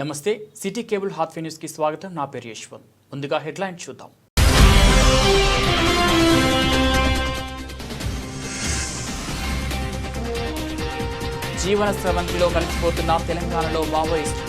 నమస్తే city cable hot news కి స్వాగతం. నా పేరు యశ్వంత్. ముందుగా హెడ్లైన్ చూద్దాం. జీవన స్రవంతిలో కలిసిపోతున్న తెలంగాణలో మావోయిస్టులు.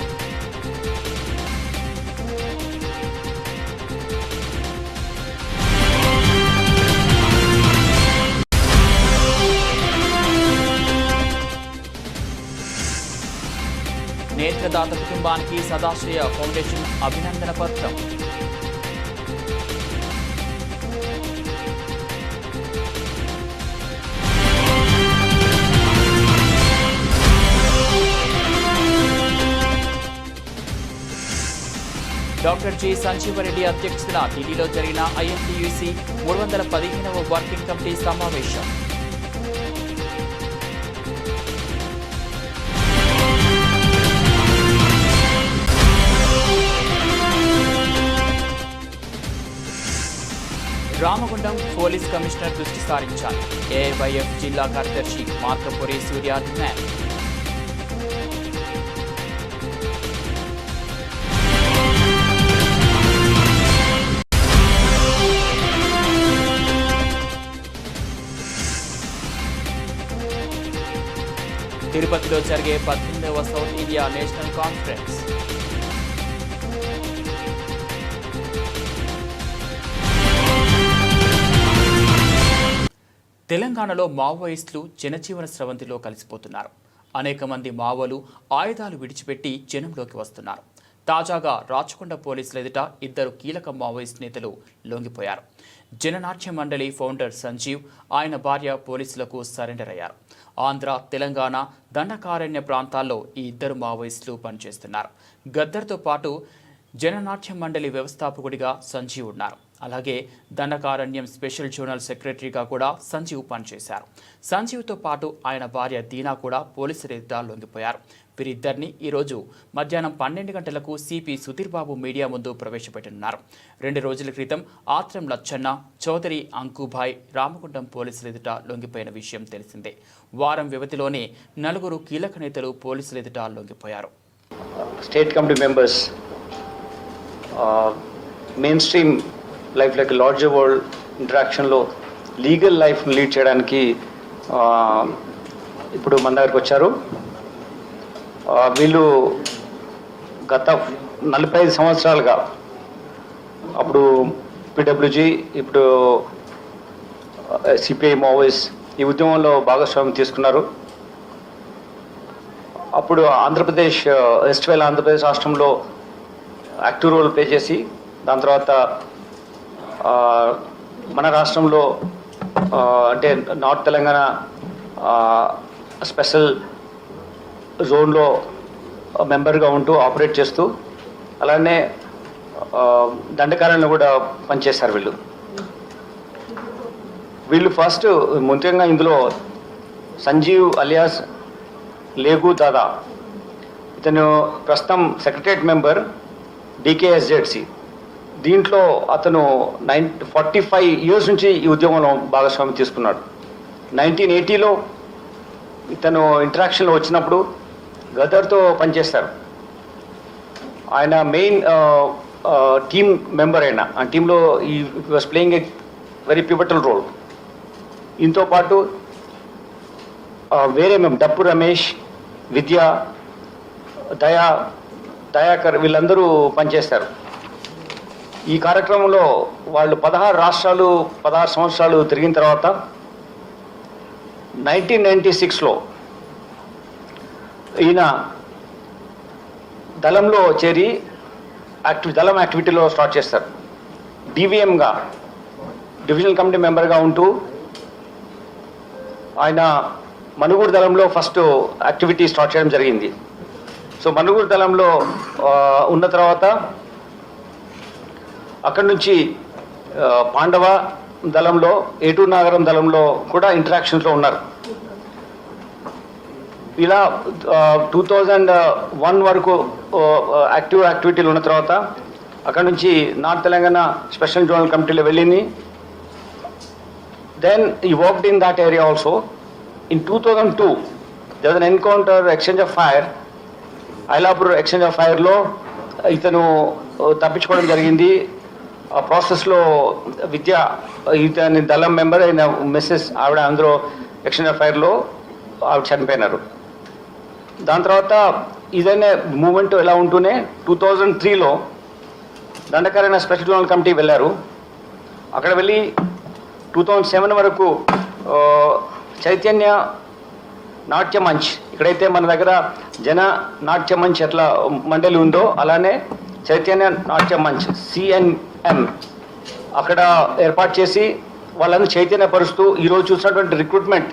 నేత్రదాత కుటుంబానికి సదాశ్రయ ఫౌండేషన్ అభినందన పత్రం. డాక్టర్ జి సంజీవరెడ్డి అధ్యక్షతన ఢిల్లీలో జరిగిన ఐఎన్టీయూసీ 315వ వర్కింగ్ కమిటీ సమావేశం. రామగుండం పోలీస్ కమిషనర్ దృష్టి సారించాలి. ఏఐవైఎఫ్ జిల్లా కార్యదర్శి మార్కపురి సూర్య డిమాండ్. తిరుపతిలో జరిగే 18వ సౌత్ ఇండియా నేషనల్ కాన్ఫరెన్స్. తెలంగాణలో మావోయిస్టులు జనజీవన స్రవంతిలో కలిసిపోతున్నారు. అనేక మంది మావోలు ఆయుధాలు విడిచిపెట్టి జనంలోకి వస్తున్నారు. తాజాగా రాచకొండ పోలీసుల ఎదుట 2 కీలక మావోయిస్ట్ నేతలు లొంగిపోయారు. జననాట్య మండలి ఫౌండర్ సంజీవ్, ఆయన భార్య పోలీసులకు సరెండర్ అయ్యారు. ఆంధ్ర, తెలంగాణ దండకారణ్య ప్రాంతాల్లో ఈ 2 మావోయిస్టులు పనిచేస్తున్నారు. గద్దర్తో పాటు జననాట్య మండలి వ్యవస్థాపకుడిగా సంజీవ్ ఉన్నారు. అలాగే దండకారణ్యం స్పెషల్ జోనల్ సెక్రటరీగా కూడా సంజీవ్ పనిచేశారు. సంజీవ్తో పాటు ఆయన భార్య దీనా కూడా పోలీసుల ఎదుట లొంగిపోయారు. వీరిద్దరిని ఈరోజు మధ్యాహ్నం 12 గంటలకు సిపి సుధీర్ బాబు మీడియా ముందు ప్రవేశపెట్టనున్నారు. 2 రోజుల క్రితం ఆత్రం లచ్చన్న, చౌదరి అంకుభాయ్ రామగుండం పోలీసుల ఎదుట లొంగిపోయిన విషయం తెలిసిందే. వారం వ్యవధిలోనే 4 కీలక నేతలు పోలీసుల ఎదుట లొంగిపోయారు. State committee members mainstream life like larger world ఇంటరాక్షన్లో లీగల్ లైఫ్ని లీడ్ చేయడానికి ఇప్పుడు మన దగ్గరికి వచ్చారు. వీళ్ళు గత 45 సంవత్సరాలుగా అప్పుడు పిడబ్ల్యూజీ, ఇప్పుడు సిపిఐ మావోయిస్ట్ ఈ ఉద్యమంలో భాగస్వామ్యం తీసుకున్నారు. అప్పుడు ఆంధ్రప్రదేశ్ వెస్ట్వేల్ ఆంధ్రప్రదేశ్ రాష్ట్రంలో యాక్టివ్ రోల్ ప్లే చేసి, దాని తర్వాత మన రాష్ట్రంలో అంటే నార్త్ తెలంగాణ స్పెషల్ జోన్లో మెంబర్గా ఉంటూ ఆపరేట్ చేస్తూ, అలానే దండకారణ్యంలో కూడా పనిచేస్తారు. వీళ్ళు ఫస్ట్ ముఖ్యంగా ఇందులో సంజీవ్ అలియాస్ లేగు దాదా, ఇతను ప్రస్తుతం సెక్రటరియట్ మెంబర్ డికేఎస్జెడ్సి. దీంట్లో అతను 45 ఇయర్స్ నుంచి ఈ ఉద్యమంలో భాగస్వామ్యం తీసుకున్నాడు. 1980లో ఇతను ఇంటరాక్షన్లో వచ్చినప్పుడు గదర్తో పనిచేస్తారు. ఆయన మెయిన్ టీమ్ మెంబర్ అయినా ఆ టీంలో ఈ was playing a very pivotal role. దీంతో పాటు వేరే మేము డప్పు రమేష్, విద్య, దయాకర్ వీళ్ళందరూ పనిచేస్తారు. ఈ కార్యక్రమంలో వాళ్ళు 16 రాష్ట్రాలు 16 సంవత్సరాలు తిరిగిన తర్వాత 1996లో ఈయన దళంలో చేరి దళం యాక్టివిటీలో స్టార్ట్ చేస్తారు. డివిఎంగా డివిజనల్ కమిటీ మెంబర్గా ఉంటూ ఆయన మనుగూరు దళంలో ఫస్ట్ యాక్టివిటీ స్టార్ట్ చేయడం జరిగింది. సో మనుగూరు దళంలో ఉన్న తర్వాత అక్కడి నుంచి పాండవ దళంలో, ఏటూరు నాగరం దళంలో కూడా ఇంటరాక్షన్స్లో ఉన్నారు. ఇలా 2001 వరకు యాక్టివిటీలు ఉన్న తర్వాత అక్కడ నుంచి నార్త్ తెలంగాణ స్పెషల్ జోనల్ కమిటీలో వెళ్ళింది. Then he worked in that area also. In 2002, there was an encounter, exchange of fire Ailapur exchange of ఫైర్లో ఇతను తప్పించుకోవడం జరిగింది. ఆ ప్రాసెస్లో విద్య ఇతని దళం మెంబర్ అయిన మిస్సెస్ ఆవిడ అందులో ఎక్స్చేంజ్ ఆఫ్ ఫైర్లో ఆవిడ చనిపోయినారు. దాని తర్వాత ఇదైనా మూమెంట్ ఎలా ఉంటూనే 2003లో దండకారణ్య స్పెషల్ జోనల్ కమిటీ వెళ్ళారు. అక్కడ వెళ్ళి 2007 వరకు చైతన్య నాట్య మంచ్, ఇక్కడైతే మన దగ్గర జన నాట్య మంచ్ ఎట్లా మండలి ఉందో అలానే చైతన్య నాట్య మంచ్ CNM అక్కడ ఏర్పాటు చేసి వాళ్ళని చైతన్యపరుస్తూ ఈరోజు చూసినటువంటి రిక్రూట్మెంట్,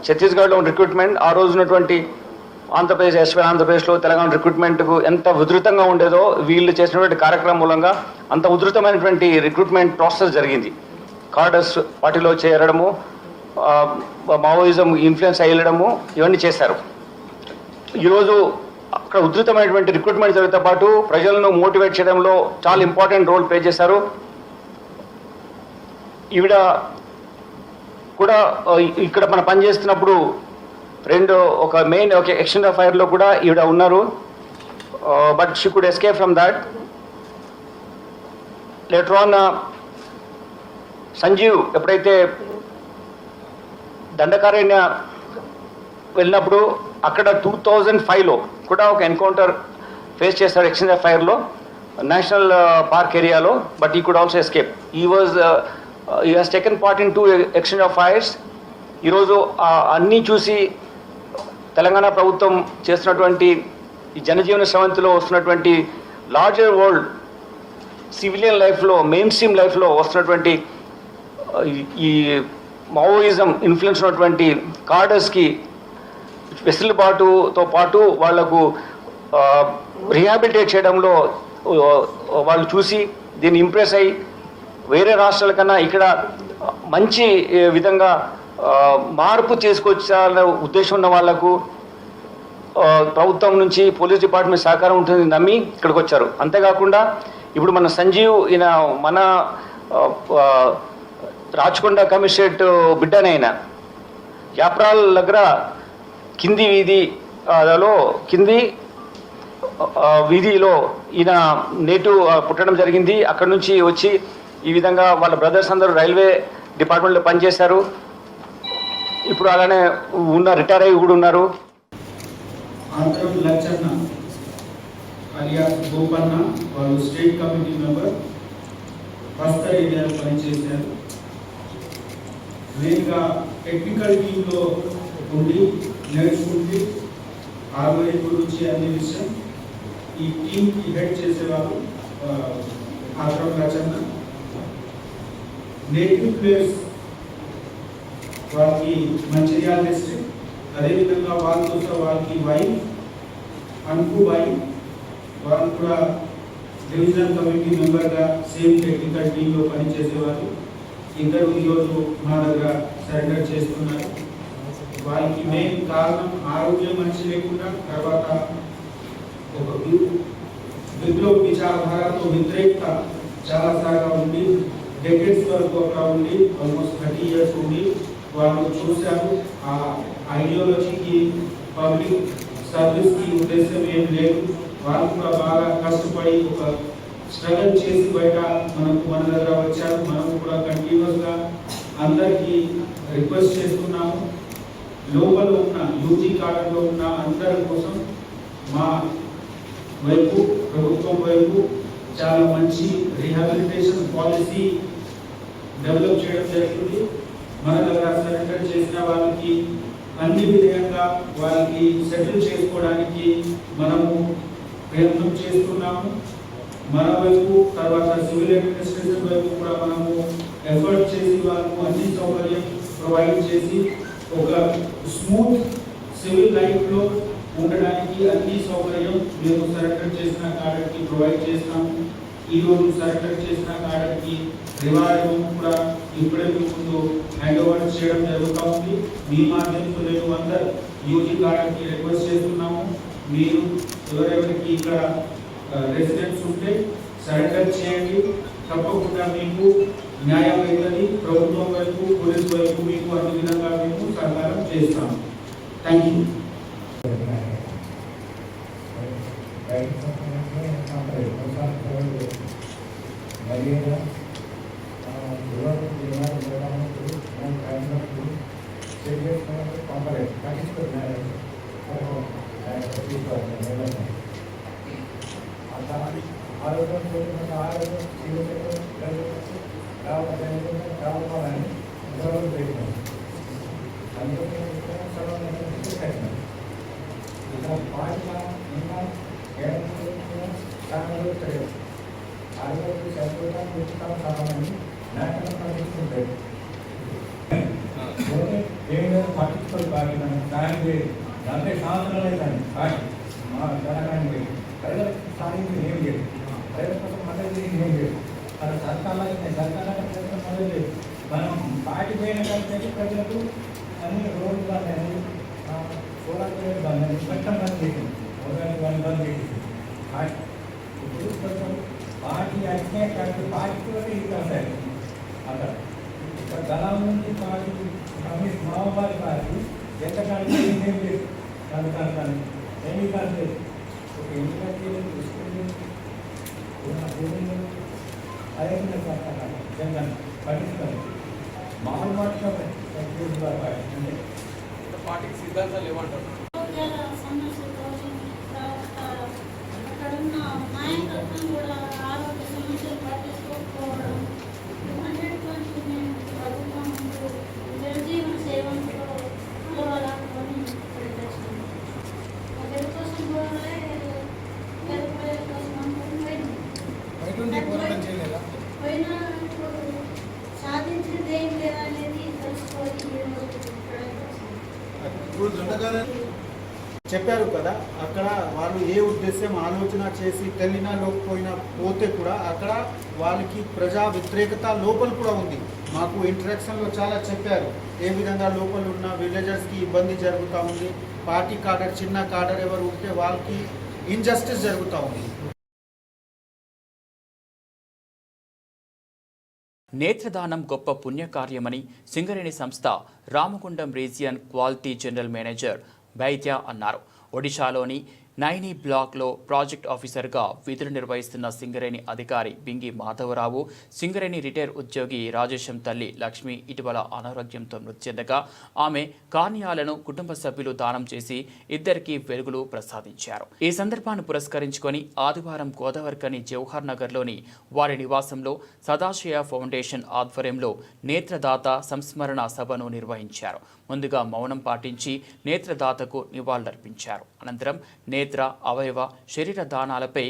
ఛత్తీస్గఢ్లో రిక్రూట్మెంట్ ఆ రోజు ఉన్నటువంటి ఆంధ్రప్రదేశ్ ఆంధ్రప్రదేశ్లో తెలంగాణ రిక్రూట్మెంట్కు ఎంత ఉధృతంగా ఉండేదో వీళ్ళు చేసినటువంటి కార్యక్రమం మూలంగా అంత ఉధృతమైనటువంటి రిక్రూట్మెంట్ ప్రాసెస్ జరిగింది. కార్డర్స్ పార్టీలో చేరడము, మావోయిజం ఇన్ఫ్లుయెన్స్ అయ్యడము ఇవన్నీ చేశారు. ఈరోజు అక్కడ ఉధృతమైనటువంటి రిక్రూట్మెంట్ జరిగితే పాటు ప్రజలను మోటివేట్ చేయడంలో చాలా ఇంపార్టెంట్ రోల్ ప్లే చేశారు. ఈవిడ కూడా ఇక్కడ మనం పనిచేస్తున్నప్పుడు ఒక మెయిన్ ఎక్స్చేంజ్ ఆఫ్ ఫైర్లో కూడా ఈవిడ ఉన్నారు. But she could escape from that. Later on Sanjeev ఎప్పుడైతే దండకారణ్య వెళ్ళినప్పుడు అక్కడ 2005లో కూడా ఒక ఎన్కౌంటర్ ఫేస్ చేశారు ఎక్స్చేంజ్ ఆఫ్ ఫైర్లో నేషనల్ పార్క్ ఏరియాలో. బట్ ఈ could also escape. he has taken part in 2 exchange of fires. ఈరోజు అన్నీ చూసి తెలంగాణ ప్రభుత్వం చేస్తున్నటువంటి ఈ జనజీవన స్రవంతిలో వస్తున్నటువంటి లార్జర్ వరల్డ్ సివిలియన్ లైఫ్లో, మెయిన్ స్ట్రీమ్ లైఫ్లో వస్తున్నటువంటి ఈ మావోయిజం ఇన్ఫ్లుయెన్స్ ఉన్నటువంటి కార్డర్స్కి వెసులుబాటుతో పాటు వాళ్లకు రిహాబిలిటేట్ చేయడంలో వాళ్ళు చూసి దీన్ని ఇంప్రెస్ అయ్యి వేరే రాష్ట్రాల కన్నా ఇక్కడ మంచి విధంగా మార్పు తీసుకొచ్చాలనే ఉద్దేశం ఉన్న వాళ్లకు ప్రభుత్వం నుంచి పోలీస్ డిపార్ట్మెంట్ సహకారం ఉంటుంది నమ్మి ఇక్కడికి వచ్చారు. అంతేకాకుండా ఇప్పుడు మన సంజీవ్ ఈయన మన రాచకొండ కమిషనరేట్ బిడ్డనైనా యాప్రాల్ దగ్గర కింది వీధిలో ఈయన నేటివ్ పుట్టడం జరిగింది. అక్కడ నుంచి వచ్చి ఈ విధంగా వాళ్ళ బ్రదర్స్ అందరూ రైల్వే డిపార్ట్మెంట్లో పనిచేశారు. ఇప్పుడు అలానే రిటైర్ అయ్యి కూడా ఉన్నారు. గోపన్న వాళ్ళు స్టేట్ కమిటీ మెంబర్ బస్తర్ ఏరియాలో పనిచేశారు. మెయిన్గా టెక్నికల్ టీంలో ఉండి నేర్చుకుంటే ఆర్గనైజ్ గురించి అన్ని విషయం ఈ టీంకి హెడ్ చేసేవారు ఆత్రం రచన. నేటివ్ ప్లేస్ వాళ్ళకి మంచిర్యాల డిస్ట్రిక్ట్. అదేవిధంగా వాళ్ళకి వైఫ్ అనుకుబాయి వాళ్ళు కూడా డివిజనల్ కమిటీ మెంబర్గా సేమ్ టెక్నికల్ టీంలో పనిచేసేవారు. ఇద్దరు ఈరోజు మా దగ్గర సరెండర్ చేస్తున్నారు. వాళ్ళకి మెయిన్ కారణం ఆరోగ్యం మంచి లేకుండా తర్వాత ఒక విప్లవ విచారధారతో వ్యతిరేకత చాలా సాగా ఉండి డెకెట్స్ వరకు అక్కడ ఉండి ఆల్మోస్ట్ 30 years ఉండి వాళ్ళు చూశారు ఆ ఐడియాలజీకి పబ్లిక్ సర్వీస్కి ఉద్దేశం ఏం లేదు. వాళ్ళు కూడా బాగా కష్టపడి ఒక స్ట్రగల్ చేసి బయట మన దగ్గర వచ్చారు. మనం కూడా కంటిన్యూస్గా అందరికీ రిక్వెస్ట్ చేస్తున్నాము, లోపల ఉన్న యూజీ కార్డులో ఉన్న అందరి కోసం మా వైపు ప్రభుత్వం వైపు చాలా మంచి రీహాబిలిటేషన్ పాలసీ డెవలప్ చేయడం జరిగింది. మన దగ్గర సరెండర్ చేసిన వాళ్ళకి అన్ని విధంగా వాళ్ళకి సెటిల్ చేసుకోవడానికి మనము ప్రయత్నం చేస్తున్నాము. మన వైపు తర్వాత సివిల్ అడ్మినిస్ట్రేషన్ వైపు కూడా మనము ఎఫర్ట్ చేసి వాళ్ళకు అన్ని సౌకర్యం ప్రొవైడ్ చేసి ఒక స్మూత్ సివిల్ లైఫ్లో ఉండడానికి అన్ని సౌకర్యం మేము సరెండర్ చేసిన కాడకి ప్రొవైడ్ చేస్తాము. ఈరోజు సరెండర్ చేసిన కాడకి రివార్డ్ కూడా ఇప్పుడే ముందు హ్యాండ్ ఓవర్ చేయడం జరుగుతూ ఉంది. మీ మాధ్యమంతో నేను అందరు యూజీ కాడకి రిక్వెస్ట్ చేస్తున్నాము, మీరు ఎవరెవరికి ఇక్కడ రెసిడెంట్స్ ఉంటే సరెండర్ చేయండి. తప్పకుండా మీకు న్యాయం అవుతుంది. ప్రభుత్వం వైపు పోలీస్ వైపు మీకు అన్ని విధంగా మేము సహకారం చేస్తాము. Thank you. పట్టించుకోవాలి బాగా దానికి నలభై సంవత్సరాలు అవుతాను మా తెలంగాణ ప్రజలకు సాధించి ఏం లేదు ప్రజల కోసం మద్దతు ఏం లేదు మన సర్కార్లో మద్దతు లేదు మనం పార్టీ పోయిన కలిసి ప్రజలకు అన్ని రోడ్లు బంద్ అయ్యి సోలార్ ప్లేట్ బంద్ అయ్యి మొత్తం బంద్ చేసింది బంద్ చేసింది ఇప్పుడు కొంచెం పార్టీ అట్నే కాదు పార్టీ కూడా ఇది వస్తాయి అక్కడ ఇక్కడ దళాల నుంచి పార్టీ కమ్యూనిస్ట్ మావోవాది పార్టీ ఎంతకాలం ఏం లేదు కానీ ఏమీ కాదు లేదు ఒక ఎన్నికలు తీసుకుంటే అదే జనగణ పట్టించుకోవాలి మామూలు మాట్లాడే అంటే పార్టీకి సిద్ధాంతాలు ఏమంటారు? అక్కడున్న నాయకత్వం కూడా ఆరోగ్య సమస్యలు పట్టించుకోకపోవడం అన్నిటికంటే మేము ప్రభుత్వం జనజీవన సేవంతో కలవాలని ప్రదర్శించాం. ఒకరి కోసం పోరాడే ప్రజల కోసం అనుకుని పోయినా ఇప్పుడు సాధించింది ఏం లేదనేది తెలుసుకోవాలి. చెప్పారు కదా, అక్కడ వాళ్ళు ఏ ఉద్దేశం ఆలోచన చేసి తెలియనా లోకపోయినా పోతే కూడా అక్కడ వాళ్ళకి ప్రజా వ్యతిరేకత లోపల కూడా ఉంది. మాకు ఇంటరాక్షన్లో చాలా చెప్పారు ఏ విధంగా లోపల ఉన్న విలేజర్స్కి ఇబ్బంది జరుగుతూ ఉంది, పార్టీ కాడర్ చిన్న కాడర్ ఎవరు ఉంటే వాళ్ళకి ఇన్జస్టిస్ జరుగుతూ ఉంది. నేత్రదానం గొప్ప పుణ్యకార్యమని సింగరేణి సంస్థ Ramagundam region quality general manager Baidya అన్నారు. ఒడిశాలోని నైని బ్లాక్లో ప్రాజెక్ట్ ఆఫీసర్గా విధులు నిర్వహిస్తున్న సింగరేణి అధికారి బింగి మాధవరావు, సింగరేణి రిటైర్ ఉద్యోగి రాజేశం తల్లి లక్ష్మి ఇటీవల అనారోగ్యంతో మృతి చెందగా ఆమె కార్నియాలను కుటుంబ సభ్యులు దానం చేసి ఇద్దరికి వెలుగులు ప్రసాదించారు. ఈ సందర్భాన్ని పురస్కరించుకొని ఆదివారం గోదావరికని జవహర్ నగర్లోని వారి నివాసంలో సదాశయ ఫౌండేషన్ ఆధ్వర్యంలో నేత్రదాత సంస్మరణ సభను నిర్వహించారు. ముందుగా మౌనం పాటించి నేత్రదాతకు నివాళులర్పించారు. అనంతరం నేత్ర, అవయవ, శరీర దానాలపై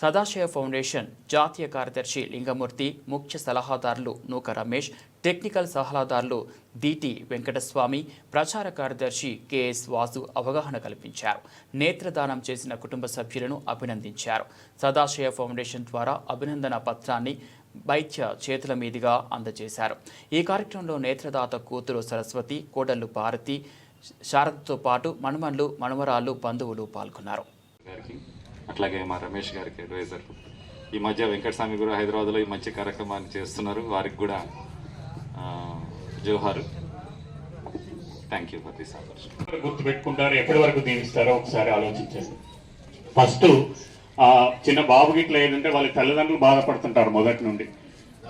సదాశయ ఫౌండేషన్ జాతీయ కార్యదర్శి లింగమూర్తి, ముఖ్య సలహాదారులు నూక రమేష్, టెక్నికల్ సలహాదారులు డిటి వెంకటస్వామి, ప్రచార కార్యదర్శి కెఎస్ వాసు అవగాహన కల్పించారు. నేత్రదానం చేసిన కుటుంబ సభ్యులను అభినందించారు. సదాశయ ఫౌండేషన్ ద్వారా అభినందన పత్రాన్ని వైద్య చేతుల మీదుగా అందజేశారు. ఈ కార్యక్రమంలో నేత్రదాత కూతురు సరస్వతి, కోడళ్లు భారతి, శారదతో పాటు మనుమన్లు, మనుమరాళ్ళు, బంధువులు పాల్గొన్నారు. అట్లాగే మా రమేష్ గారికి అడ్వైజర్, ఈ మధ్య వెంకటస్వామి కూడా హైదరాబాద్లో ఈ మంచి కార్యక్రమాన్ని చేస్తున్నారు. వారికి కూడా జోహార్. Thank you for this opportunity. గుర్తుపెట్టుకుంటారు, ఎప్పటి వరకు దీవిస్తారో ఒకసారి ఆలోచించండి. ఫస్ట్ చిన్న బాబు గిట్ల ఏదంటే వాళ్ళ తల్లిదండ్రులు బాధపడుతుంటారు మొదటి నుండి,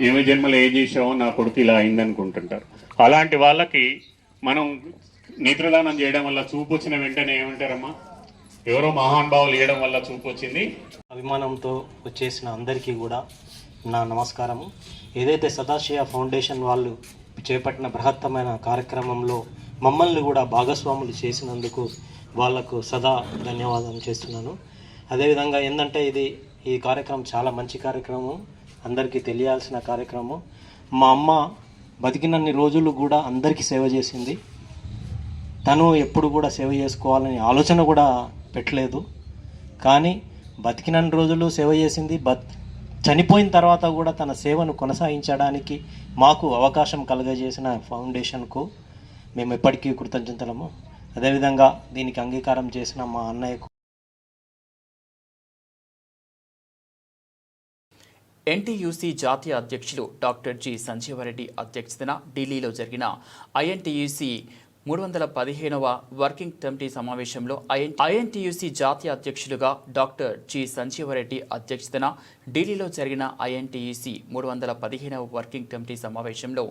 ఏమి జన్మలు ఏం చేసావో నా కొడుకు ఇలా అయిందనుకుంటుంటారు. అలాంటి వాళ్ళకి మనం నేత్రదానం చేయడం వల్ల చూపు వచ్చిన వెంటనే ఏమంటారమ్మా, ఎవరో మహానుభావులు ఇవ్వడం వల్ల చూపు వచ్చింది. అభిమానంతో వచ్చేసిన అందరికీ కూడా నా నమస్కారము. ఏదైతే సదాశయ ఫౌండేషన్ వాళ్ళు చేపట్టిన బృహత్తమైన కార్యక్రమంలో మమ్మల్ని కూడా భాగస్వాములు చేసినందుకు వాళ్లకు సదా ధన్యవాదాలు చేస్తున్నాను. అదేవిధంగా ఏంటంటే ఈ కార్యక్రమం చాలా మంచి కార్యక్రమం, అందరికీ తెలియాల్సిన కార్యక్రమం. మా అమ్మ బతికినన్ని రోజులు కూడా అందరికీ సేవ చేసింది. తను ఎప్పుడు కూడా సేవ చేసుకోవాలని ఆలోచన కూడా పెట్టలేదు. కానీ బతికినన్ని రోజులు సేవ చేసింది. చనిపోయిన తర్వాత కూడా తన సేవను కొనసాగించడానికి మాకు అవకాశం కలుగజేసిన ఫౌండేషన్కు మేము ఎప్పటికీ కృతజ్ఞతలము. అదేవిధంగా దీనికి అంగీకారం చేసిన మా అన్నయ్యకు. ఎన్టీయూసీ జాతీయ అధ్యక్షులు డాక్టర్ జి సంజీవరెడ్డి అధ్యక్షతన ఢిల్లీలో జరిగిన ఐఎన్టీయూసీ 315వ వర్కింగ్ కమిటీ సమావేశంలో ఐఎన్టీయూసీ జాతీయ అధ్యక్షులుగా డాక్టర్ జి సంజీవరెడ్డి అధ్యక్షతన ఢిల్లీలో జరిగిన ఐఎన్టీయూసీ 315వ వర్కింగ్ కమిటీ సమావేశంలో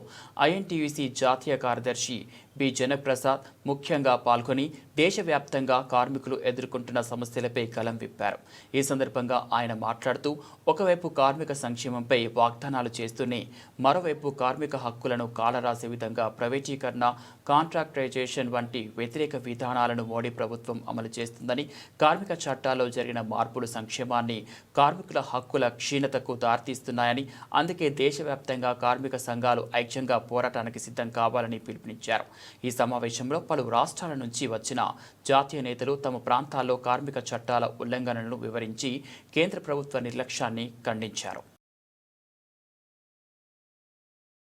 ఐఎన్టీయూసీ జాతీయ కార్యదర్శి బి జనప్రసాద్ ముఖ్యంగా పాల్గొని దేశవ్యాప్తంగా కార్మికులు ఎదుర్కొంటున్న సమస్యలపై కలం విప్పారు. ఈ సందర్భంగా ఆయన మాట్లాడుతూ ఒకవైపు కార్మిక సంక్షేమంపై వాగ్దానాలు చేస్తూనే మరోవైపు కార్మిక హక్కులను కాలరాసే విధంగా ప్రైవేటీకరణ, కాంట్రాక్టరైజేషన్ వంటి వ్యతిరేక విధానాలను మోడీ ప్రభుత్వం అమలు చేస్తుందని, కార్మిక చట్టాల్లో జరిగిన మార్పులు సంక్షేమాన్ని, కార్మికుల హక్కుల క్షీణతకు దారితీస్తున్నాయని, అందుకే దేశవ్యాప్తంగా కార్మిక సంఘాలు ఐక్యంగా పోరాటానికి సిద్ధం కావాలని పిలుపునిచ్చారు. ఈ సమావేశంలో పలు రాష్ట్రాల నుంచి వచ్చిన జాతీయ నేతలు తమ ప్రాంతాల్లో కార్మిక చట్టాల ఉల్లంఘనలను వివరించి కేంద్ర ప్రభుత్వ నిర్లక్ష్యాన్ని ఖండించారు.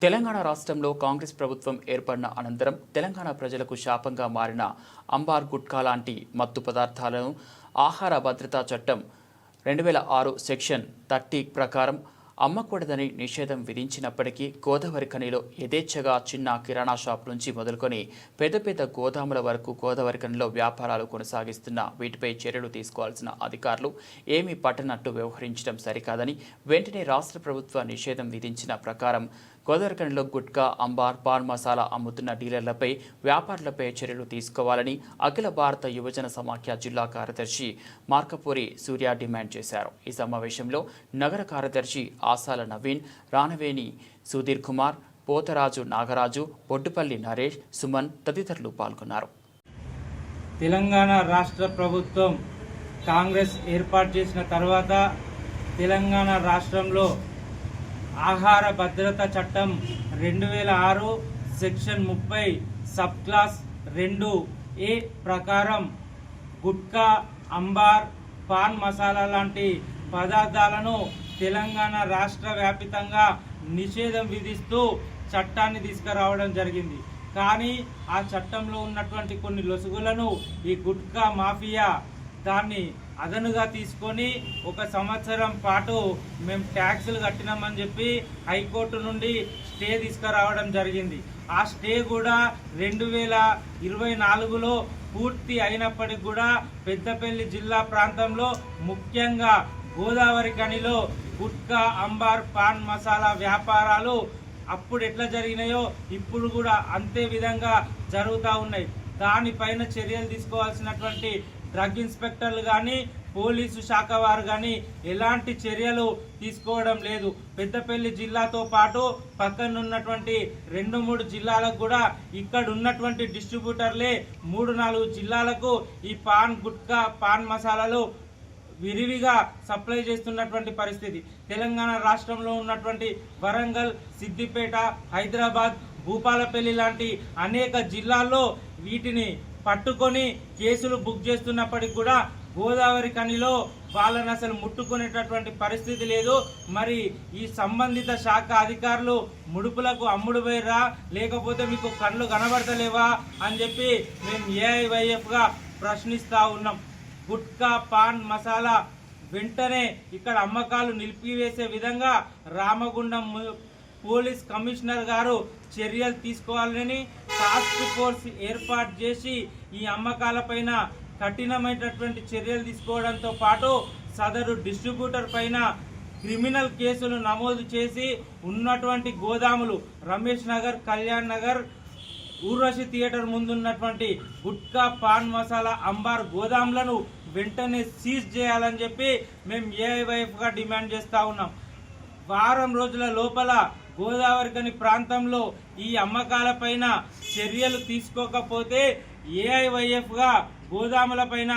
తెలంగాణ రాష్ట్రంలో కాంగ్రెస్ ప్రభుత్వం ఏర్పడిన అనంతరం తెలంగాణ ప్రజలకు శాపంగా మారిన అంబార్ గుట్కా లాంటి మత్తు పదార్థాలను ఆహార భద్రతా చట్టం 2006 సెక్షన్ 30 ప్రకారం అమ్మకూడదని నిషేధం విధించినప్పటికీ గోదావరి ఖనిలో యథేచ్ఛగా చిన్న కిరాణా షాప్ నుంచి మొదలుకొని పెద్ద పెద్ద గోదాముల వరకు గోదావరి ఖనిలో వ్యాపారాలు కొనసాగిస్తున్న వీటిపై చర్యలు తీసుకోవాల్సిన అధికారులు ఏమీ పట్టనట్టు వ్యవహరించడం సరికాదని, వెంటనే రాష్ట్ర ప్రభుత్వ నిషేధం విధించిన ప్రకారం గోదావరి ఖనిలో గుట్కా, అంబార్, పాన్ మసాలా అమ్ముతున్న డీలర్లపై, వ్యాపారులపై చర్యలు తీసుకోవాలని అఖిల భారత యువజన సమాఖ్య జిల్లా కార్యదర్శి మార్కపూరి సూర్య డిమాండ్ చేశారు. ఈ సమావేశంలో నగర కార్యదర్శి ఆసాల నవీన్, రానవేణి సుధీర్ కుమార్, పోతరాజు నాగరాజు, బొడ్డుపల్లి నరేష్, సుమన్ తదితరులు పాల్గొన్నారు. తెలంగాణ రాష్ట్ర ప్రభుత్వం కాంగ్రెస్ ఏర్పాటు చేసిన తర్వాత తెలంగాణ రాష్ట్రంలో ఆహార భద్రత చట్టం 2006 సెక్షన్ 30 సబ్ క్లాస్ 2A ప్రకారం గుట్కా, అంబార్, పాన్ మసాలా లాంటి పదార్థాలను తెలంగాణ రాష్ట్ర వ్యాపితంగా నిషేధం విధిస్తూ చట్టాన్ని తీసుకురావడం జరిగింది. కానీ ఆ చట్టంలో ఉన్నటువంటి కొన్ని లొసుగులను ఈ గుట్కా మాఫియా దాన్ని అదనుగా తీసుకొని 1 సంవత్సరం పాటు మేము ట్యాక్సులు కట్టినామని చెప్పి హైకోర్టు నుండి స్టే తీసుకురావడం జరిగింది. ఆ స్టే కూడా 2024లో పూర్తి అయినప్పటికి కూడా పెద్దపల్లి జిల్లా ప్రాంతంలో ముఖ్యంగా గోదావరి ఖనిలో గుట్కా, అంబార్, పాన్ మసాలా వ్యాపారాలు అప్పుడు ఎట్లా జరిగినాయో ఇప్పుడు కూడా అంతే విధంగా జరుగుతూ ఉన్నాయి. దానిపైన చర్యలు తీసుకోవాల్సినటువంటి డ్రగ్ ఇన్స్పెక్టర్లు కానీ, పోలీసు శాఖ వారు కానీ ఎలాంటి చర్యలు తీసుకోవడం లేదు. పెద్దపల్లి జిల్లాతో పాటు పక్కనున్నటువంటి 2-3 జిల్లాలకు కూడా ఇక్కడ ఉన్నటువంటి డిస్ట్రిబ్యూటర్లే 3-4 జిల్లాలకు ఈ పాన్, గుట్కా, పాన్ మసాలాలు విరివిగా సప్లై చేస్తున్నటువంటి పరిస్థితి. తెలంగాణ రాష్ట్రంలో ఉన్నటువంటి వరంగల్, సిద్దిపేట, హైదరాబాద్, భూపాలపల్లి లాంటి అనేక జిల్లాల్లో వీటిని పట్టుకొని కేసులు బుక్ చేస్తున్నప్పటికి కూడా గోదావరి ఖనిలో వాళ్ళని అసలు ముట్టుకునేటటువంటి పరిస్థితి లేదు. మరి ఈ సంబంధిత శాఖ అధికారులు ముడుపులకు అమ్ముడు పోయిరా, లేకపోతే మీకు కళ్ళు కనబడతలేవా అని చెప్పి మేము ఏఐవైఎఫ్గా ప్రశ్నిస్తూ ఉన్నాం. గుట్కా, పాన్ మసాలా వెంటనే ఇక్కడ అమ్మకాలు నిలిపివేసే విధంగా రామగుండం పోలీస్ కమిషనర్ గారు చర్యలు తీసుకోవాలని టాస్క్ ఫోర్స్ ఏర్పాటు చేసి ఈ అమ్మకాలపైన కఠినమైనటువంటి చర్యలు తీసుకోవడంతో పాటు సదరు డిస్ట్రిబ్యూటర్ పైన క్రిమినల్ కేసులు నమోదు చేసి ఉన్నటువంటి గోదాములు రమేష్ నగర్, కళ్యాణ్ నగర్, ఊర్వశి థియేటర్ ముందున్నటువంటి గుట్కా, పాన్ మసాలా, అంబార్ గోదాములను వెంటనే సీజ్ చేయాలని చెప్పి మేము ఏఐవైఎఫ్గా డిమాండ్ చేస్తూ ఉన్నాం. వారం రోజుల లోపల గోదావరి ఖని ప్రాంతంలో ఈ అమ్మకాలపైన చర్యలు తీసుకోకపోతే ఏఐవైఎఫ్గా గోదాములపైన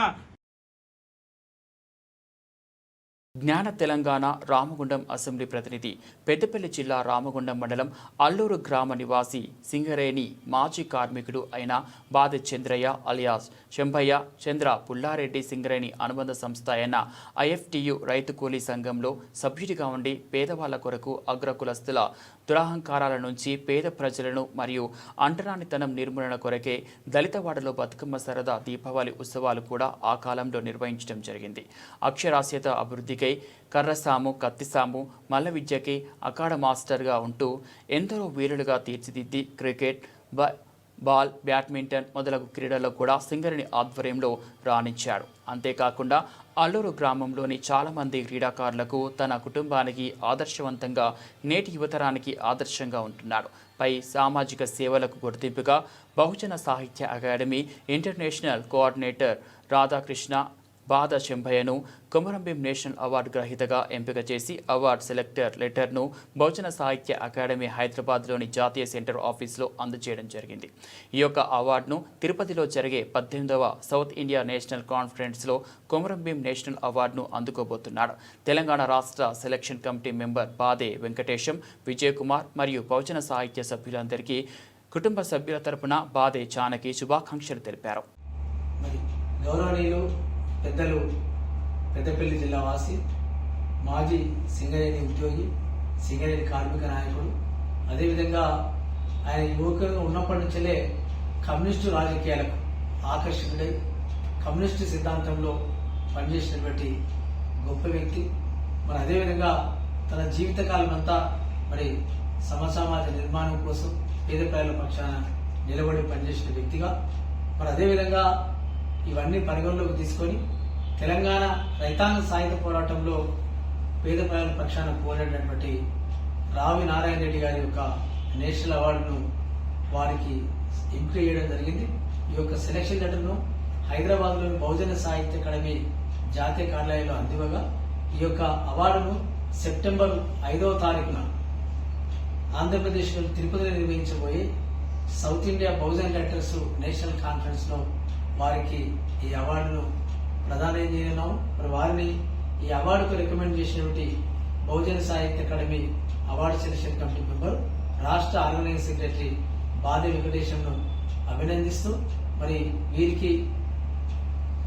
జ్ఞాన తెలంగాణ రామగుండం అసెంబ్లీ ప్రతినిధి, పెద్దపల్లి జిల్లా రామగుండం మండలం అల్లూరు గ్రామ నివాసి సింగరేణి మాజీ కార్మికుడు అయిన బాదె చంద్రయ్య అలియాస్ చెంబయ్య చంద్ర పుల్లారెడ్డి సింగరేణి అనుబంధ సంస్థ అయిన ఐఎఫ్టియు రైతు కూలీ సంఘంలో సభ్యుడిగా ఉండి పేదవాళ్ల కొరకు అగ్రకులస్తుల దురహంకారాల నుంచి పేద ప్రజలను మరియు అంటరానితనం నిర్మూలన కొరకే దళితవాడలో బతుకమ్మ సరదా దీపావళి ఉత్సవాలు కూడా ఆ కాలంలో నిర్వహించడం జరిగింది. అక్షరాస్యత అభివృద్ధికై కర్రసాము, కత్తిసాము, మల్ల విద్యకి అకాడ మాస్టర్గా ఉంటూ ఎందరో వీరులుగా తీర్చిదిద్ది క్రికెట్, బాల్, బ్యాడ్మింటన్ మొదలగు క్రీడల్లో కూడా సింగరేణి ఆధ్వర్యంలో రాణించాడు. అంతేకాకుండా అల్లూరు గ్రామంలోని చాలామంది క్రీడాకారులకు తన కుటుంబానికి ఆదర్శవంతంగా నేటి యువతరానికి ఆదర్శంగా ఉంటున్నాడు. పై సామాజిక సేవలకు గుర్తింపుగా Bahujan Sahitya academy international coordinator Radhakrishna బాద చెంబయ్యను కొమరంభీం నేషనల్ అవార్డు గ్రహీతగా ఎంపిక చేసి అవార్డు సెలెక్టర్ లెటర్ను బహుజన సాహిత్య అకాడమీ హైదరాబాద్లోని జాతీయ సెంటర్ ఆఫీసులో అందజేయడం జరిగింది. ఈ యొక్క అవార్డును తిరుపతిలో జరిగే 18వ సౌత్ ఇండియా నేషనల్ కాన్ఫరెన్స్లో కొమరంభీం నేషనల్ అవార్డును అందుకోబోతున్నాడు. తెలంగాణ రాష్ట్ర సెలక్షన్ కమిటీ మెంబర్ బాదే వెంకటేశం, విజయ్ కుమార్ మరియు బహుజన సాహిత్య సభ్యులందరికీ కుటుంబ సభ్యుల తరపున బాదే చానకి శుభాకాంక్షలు తెలిపారు. గౌరవనీయులు పెద్దలు పెద్దపల్లి జిల్లా వాసి, మాజీ సింగరేణి ఉద్యోగి, సింగరేణి కార్మిక నాయకుడు, అదేవిధంగా ఆయన యువకులుగా ఉన్నప్పటి నుంచే కమ్యూనిస్టు రాజకీయాలకు ఆకర్షితుడై కమ్యూనిస్టు సిద్ధాంతంలో పనిచేసినటువంటి గొప్ప వ్యక్తి. మరి అదేవిధంగా తన జీవితకాలం అంతా మరి సమసమాజ నిర్మాణం కోసం పేద ప్రజల పక్షాన నిలబడి పనిచేసిన వ్యక్తిగా, మరి అదేవిధంగా ఇవన్నీ పరిగణలోకి తీసుకొని తెలంగాణ రైతాంగ సాయుధ పోరాటంలో పేద ప్రజల పక్షాన పోరాడినటువంటి రావి నారాయణ రెడ్డి గారి యొక్క నేషనల్ అవార్డును వారికి ఎంపిక చేయడం జరిగింది. ఈ యొక్క సెలక్షన్ లెటర్ను హైదరాబాద్లోని బహుజన సాహిత్య అకాడమీ జాతీయ కార్యాలయంలో అందివ్వగా ఈ యొక్క అవార్డును సెప్టెంబర్ 5వ తారీఖున ఆంధ్రప్రదేశ్లో తిరుపతిలో నిర్వహించబోయే సౌత్ ఇండియా బహుజన లెటర్స్ నేషనల్ కాన్ఫరెన్స్ లో వారికి ఈ అవార్డును ప్రదానం చేయనున్నాము. మరి వారిని ఈ అవార్డుకు రికమెండ్ చేసినటువంటి బహుజన Sahitya academy award selection committee member, రాష్ట్ర ఆర్గనైజింగ్ సెక్రటరీ బాదే వెంకటేశంను అభినందిస్తూ మరి వీరికి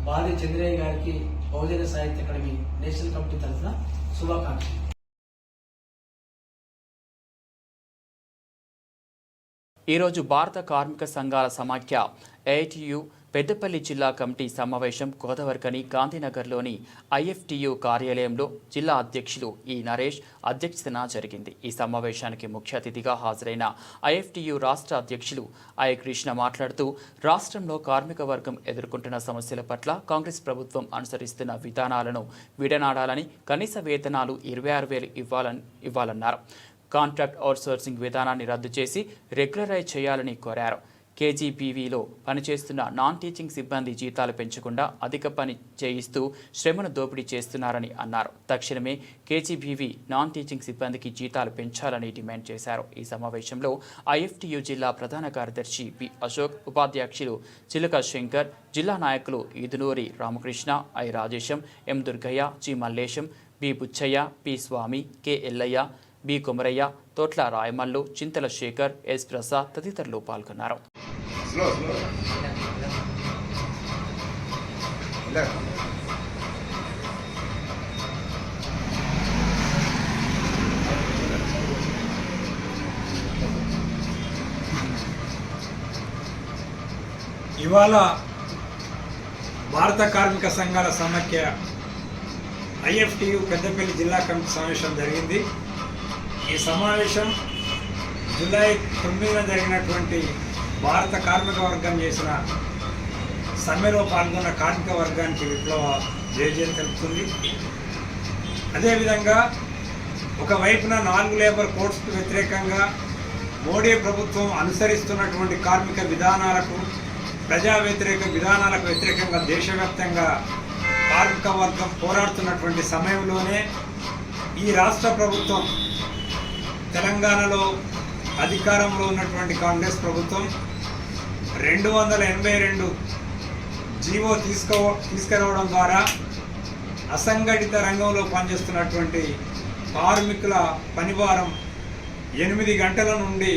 బాదే చంద్రయ్య గారికి బహుజన సాహిత్య అకాడమీ నేషనల్ కమిటీ తరఫున శుభాకాంక్షలు. ఈరోజు భారత కార్మిక సంఘాల సమాఖ్య ఏఐటియు పెద్దపల్లి జిల్లా కమిటీ సమావేశం గోదావరికని గాంధీనగర్లోని ఐఎఫ్టియు కార్యాలయంలో జిల్లా అధ్యక్షులు ఈ నరేష్ అధ్యక్షతన జరిగింది. ఈ సమావేశానికి ముఖ్య అతిథిగా హాజరైన ఐఎఫ్టియు రాష్ట్ర అధ్యక్షులు ఐ కృష్ణ మాట్లాడుతూ రాష్ట్రంలో కార్మిక వర్గం ఎదుర్కొంటున్న సమస్యల పట్ల కాంగ్రెస్ ప్రభుత్వం అనుసరిస్తున్న విధానాలను విడనాడాలని, కనీస వేతనాలు 26,000 ఇవ్వాలన్నారు. కాంట్రాక్ట్ అవుట్సోర్సింగ్ విధానాన్ని రద్దు చేసి రెగ్యులరైజ్ చేయాలని కోరారు. కేజీబీవీలో పనిచేస్తున్న నాన్ టీచింగ్ సిబ్బంది జీతాలు పెంచకుండా అధిక పని చేయిస్తూ శ్రమను దోపిడీ చేస్తున్నారని అన్నారు. తక్షణమే కేజీబీవీ నాన్ టీచింగ్ సిబ్బందికి జీతాలు పెంచాలని డిమాండ్ చేశారు. ఈ సమావేశంలో ఐఎఫ్టియు జిల్లా ప్రధాన కార్యదర్శి బి అశోక్, ఉపాధ్యక్షులు చిలుక శంకర్, జిల్లా నాయకులు Edunuri Ramakrishna, I Rajesham, M Durgaiah, G Mallesham, B Buchaiah, P Swamy, K Ellaiah, B Komaraiah, Thotla Rayamallu, Chintala Shekar, S Prasad తదితరులు పాల్గొన్నారు. ఇవాళ భారత కార్మిక సంఘాల సమాఖ్య ఐఎఫ్టియు పెద్దపల్లి జిల్లా కమిటీ సమావేశం జరిగింది. ఈ సమావేశం జూలై 9న జరిగినటువంటి భారత కార్మిక వర్గం చేసిన సమ్మెలో పాల్గొన్న కార్మిక వర్గానికి విప్లవ జయజయం తెలుపుతుంది. అదేవిధంగా ఒకవైపున 4 లేబర్ కోడ్స్కు వ్యతిరేకంగా మోడీ ప్రభుత్వం అనుసరిస్తున్నటువంటి కార్మిక విధానాలకు, ప్రజా వ్యతిరేక విధానాలకు వ్యతిరేకంగా దేశవ్యాప్తంగా కార్మిక వర్గం పోరాడుతున్నటువంటి సమయంలోనే ఈ రాష్ట్ర ప్రభుత్వం, తెలంగాణలో అధికారంలో ఉన్నటువంటి కాంగ్రెస్ ప్రభుత్వం 282 జీవో తీసుకురావడం ద్వారా అసంఘటిత రంగంలో పనిచేస్తున్నటువంటి కార్మికుల పనిభారం 8 గంటల నుండి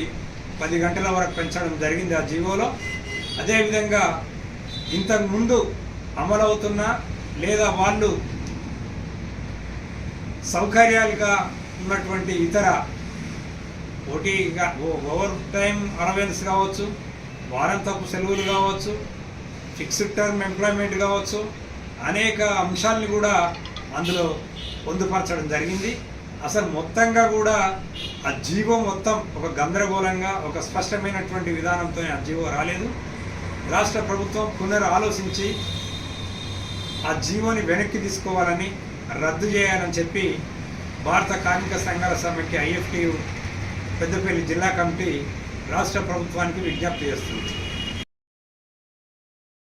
10 గంటల వరకు పెంచడం జరిగింది ఆ జీవోలో. అదేవిధంగా ఇంతకుముందు అమలవుతున్న లేదా వాళ్ళు సౌకర్యాలుగా ఉన్నటువంటి ఇతర ఓవర్ టైం అలవెన్స్ కావచ్చు, వారాంతపు సెలవులు కావచ్చు, ఫిక్స్డ్ టర్మ్ ఎంప్లాయ్మెంట్ కావచ్చు, అనేక అంశాలని కూడా అందులో పొందుపరచడం జరిగింది. అసలు మొత్తంగా కూడా ఆ జీవో మొత్తం ఒక గందరగోళంగా ఒక స్పష్టమైనటువంటి విధానంతో ఆ జీవో రాలేదు. రాష్ట్ర ప్రభుత్వం పునరాలోచించి ఆ జీవోని వెనక్కి తీసుకోవాలని, రద్దు చేయాలని చెప్పి భారత కార్మిక సంఘాల సమైక్య IFTU పెద్దపల్లి జిల్లా కమిటీ రాష్ట్ర ప్రభుత్వానికి విజ్ఞప్తి చేస్తుంది.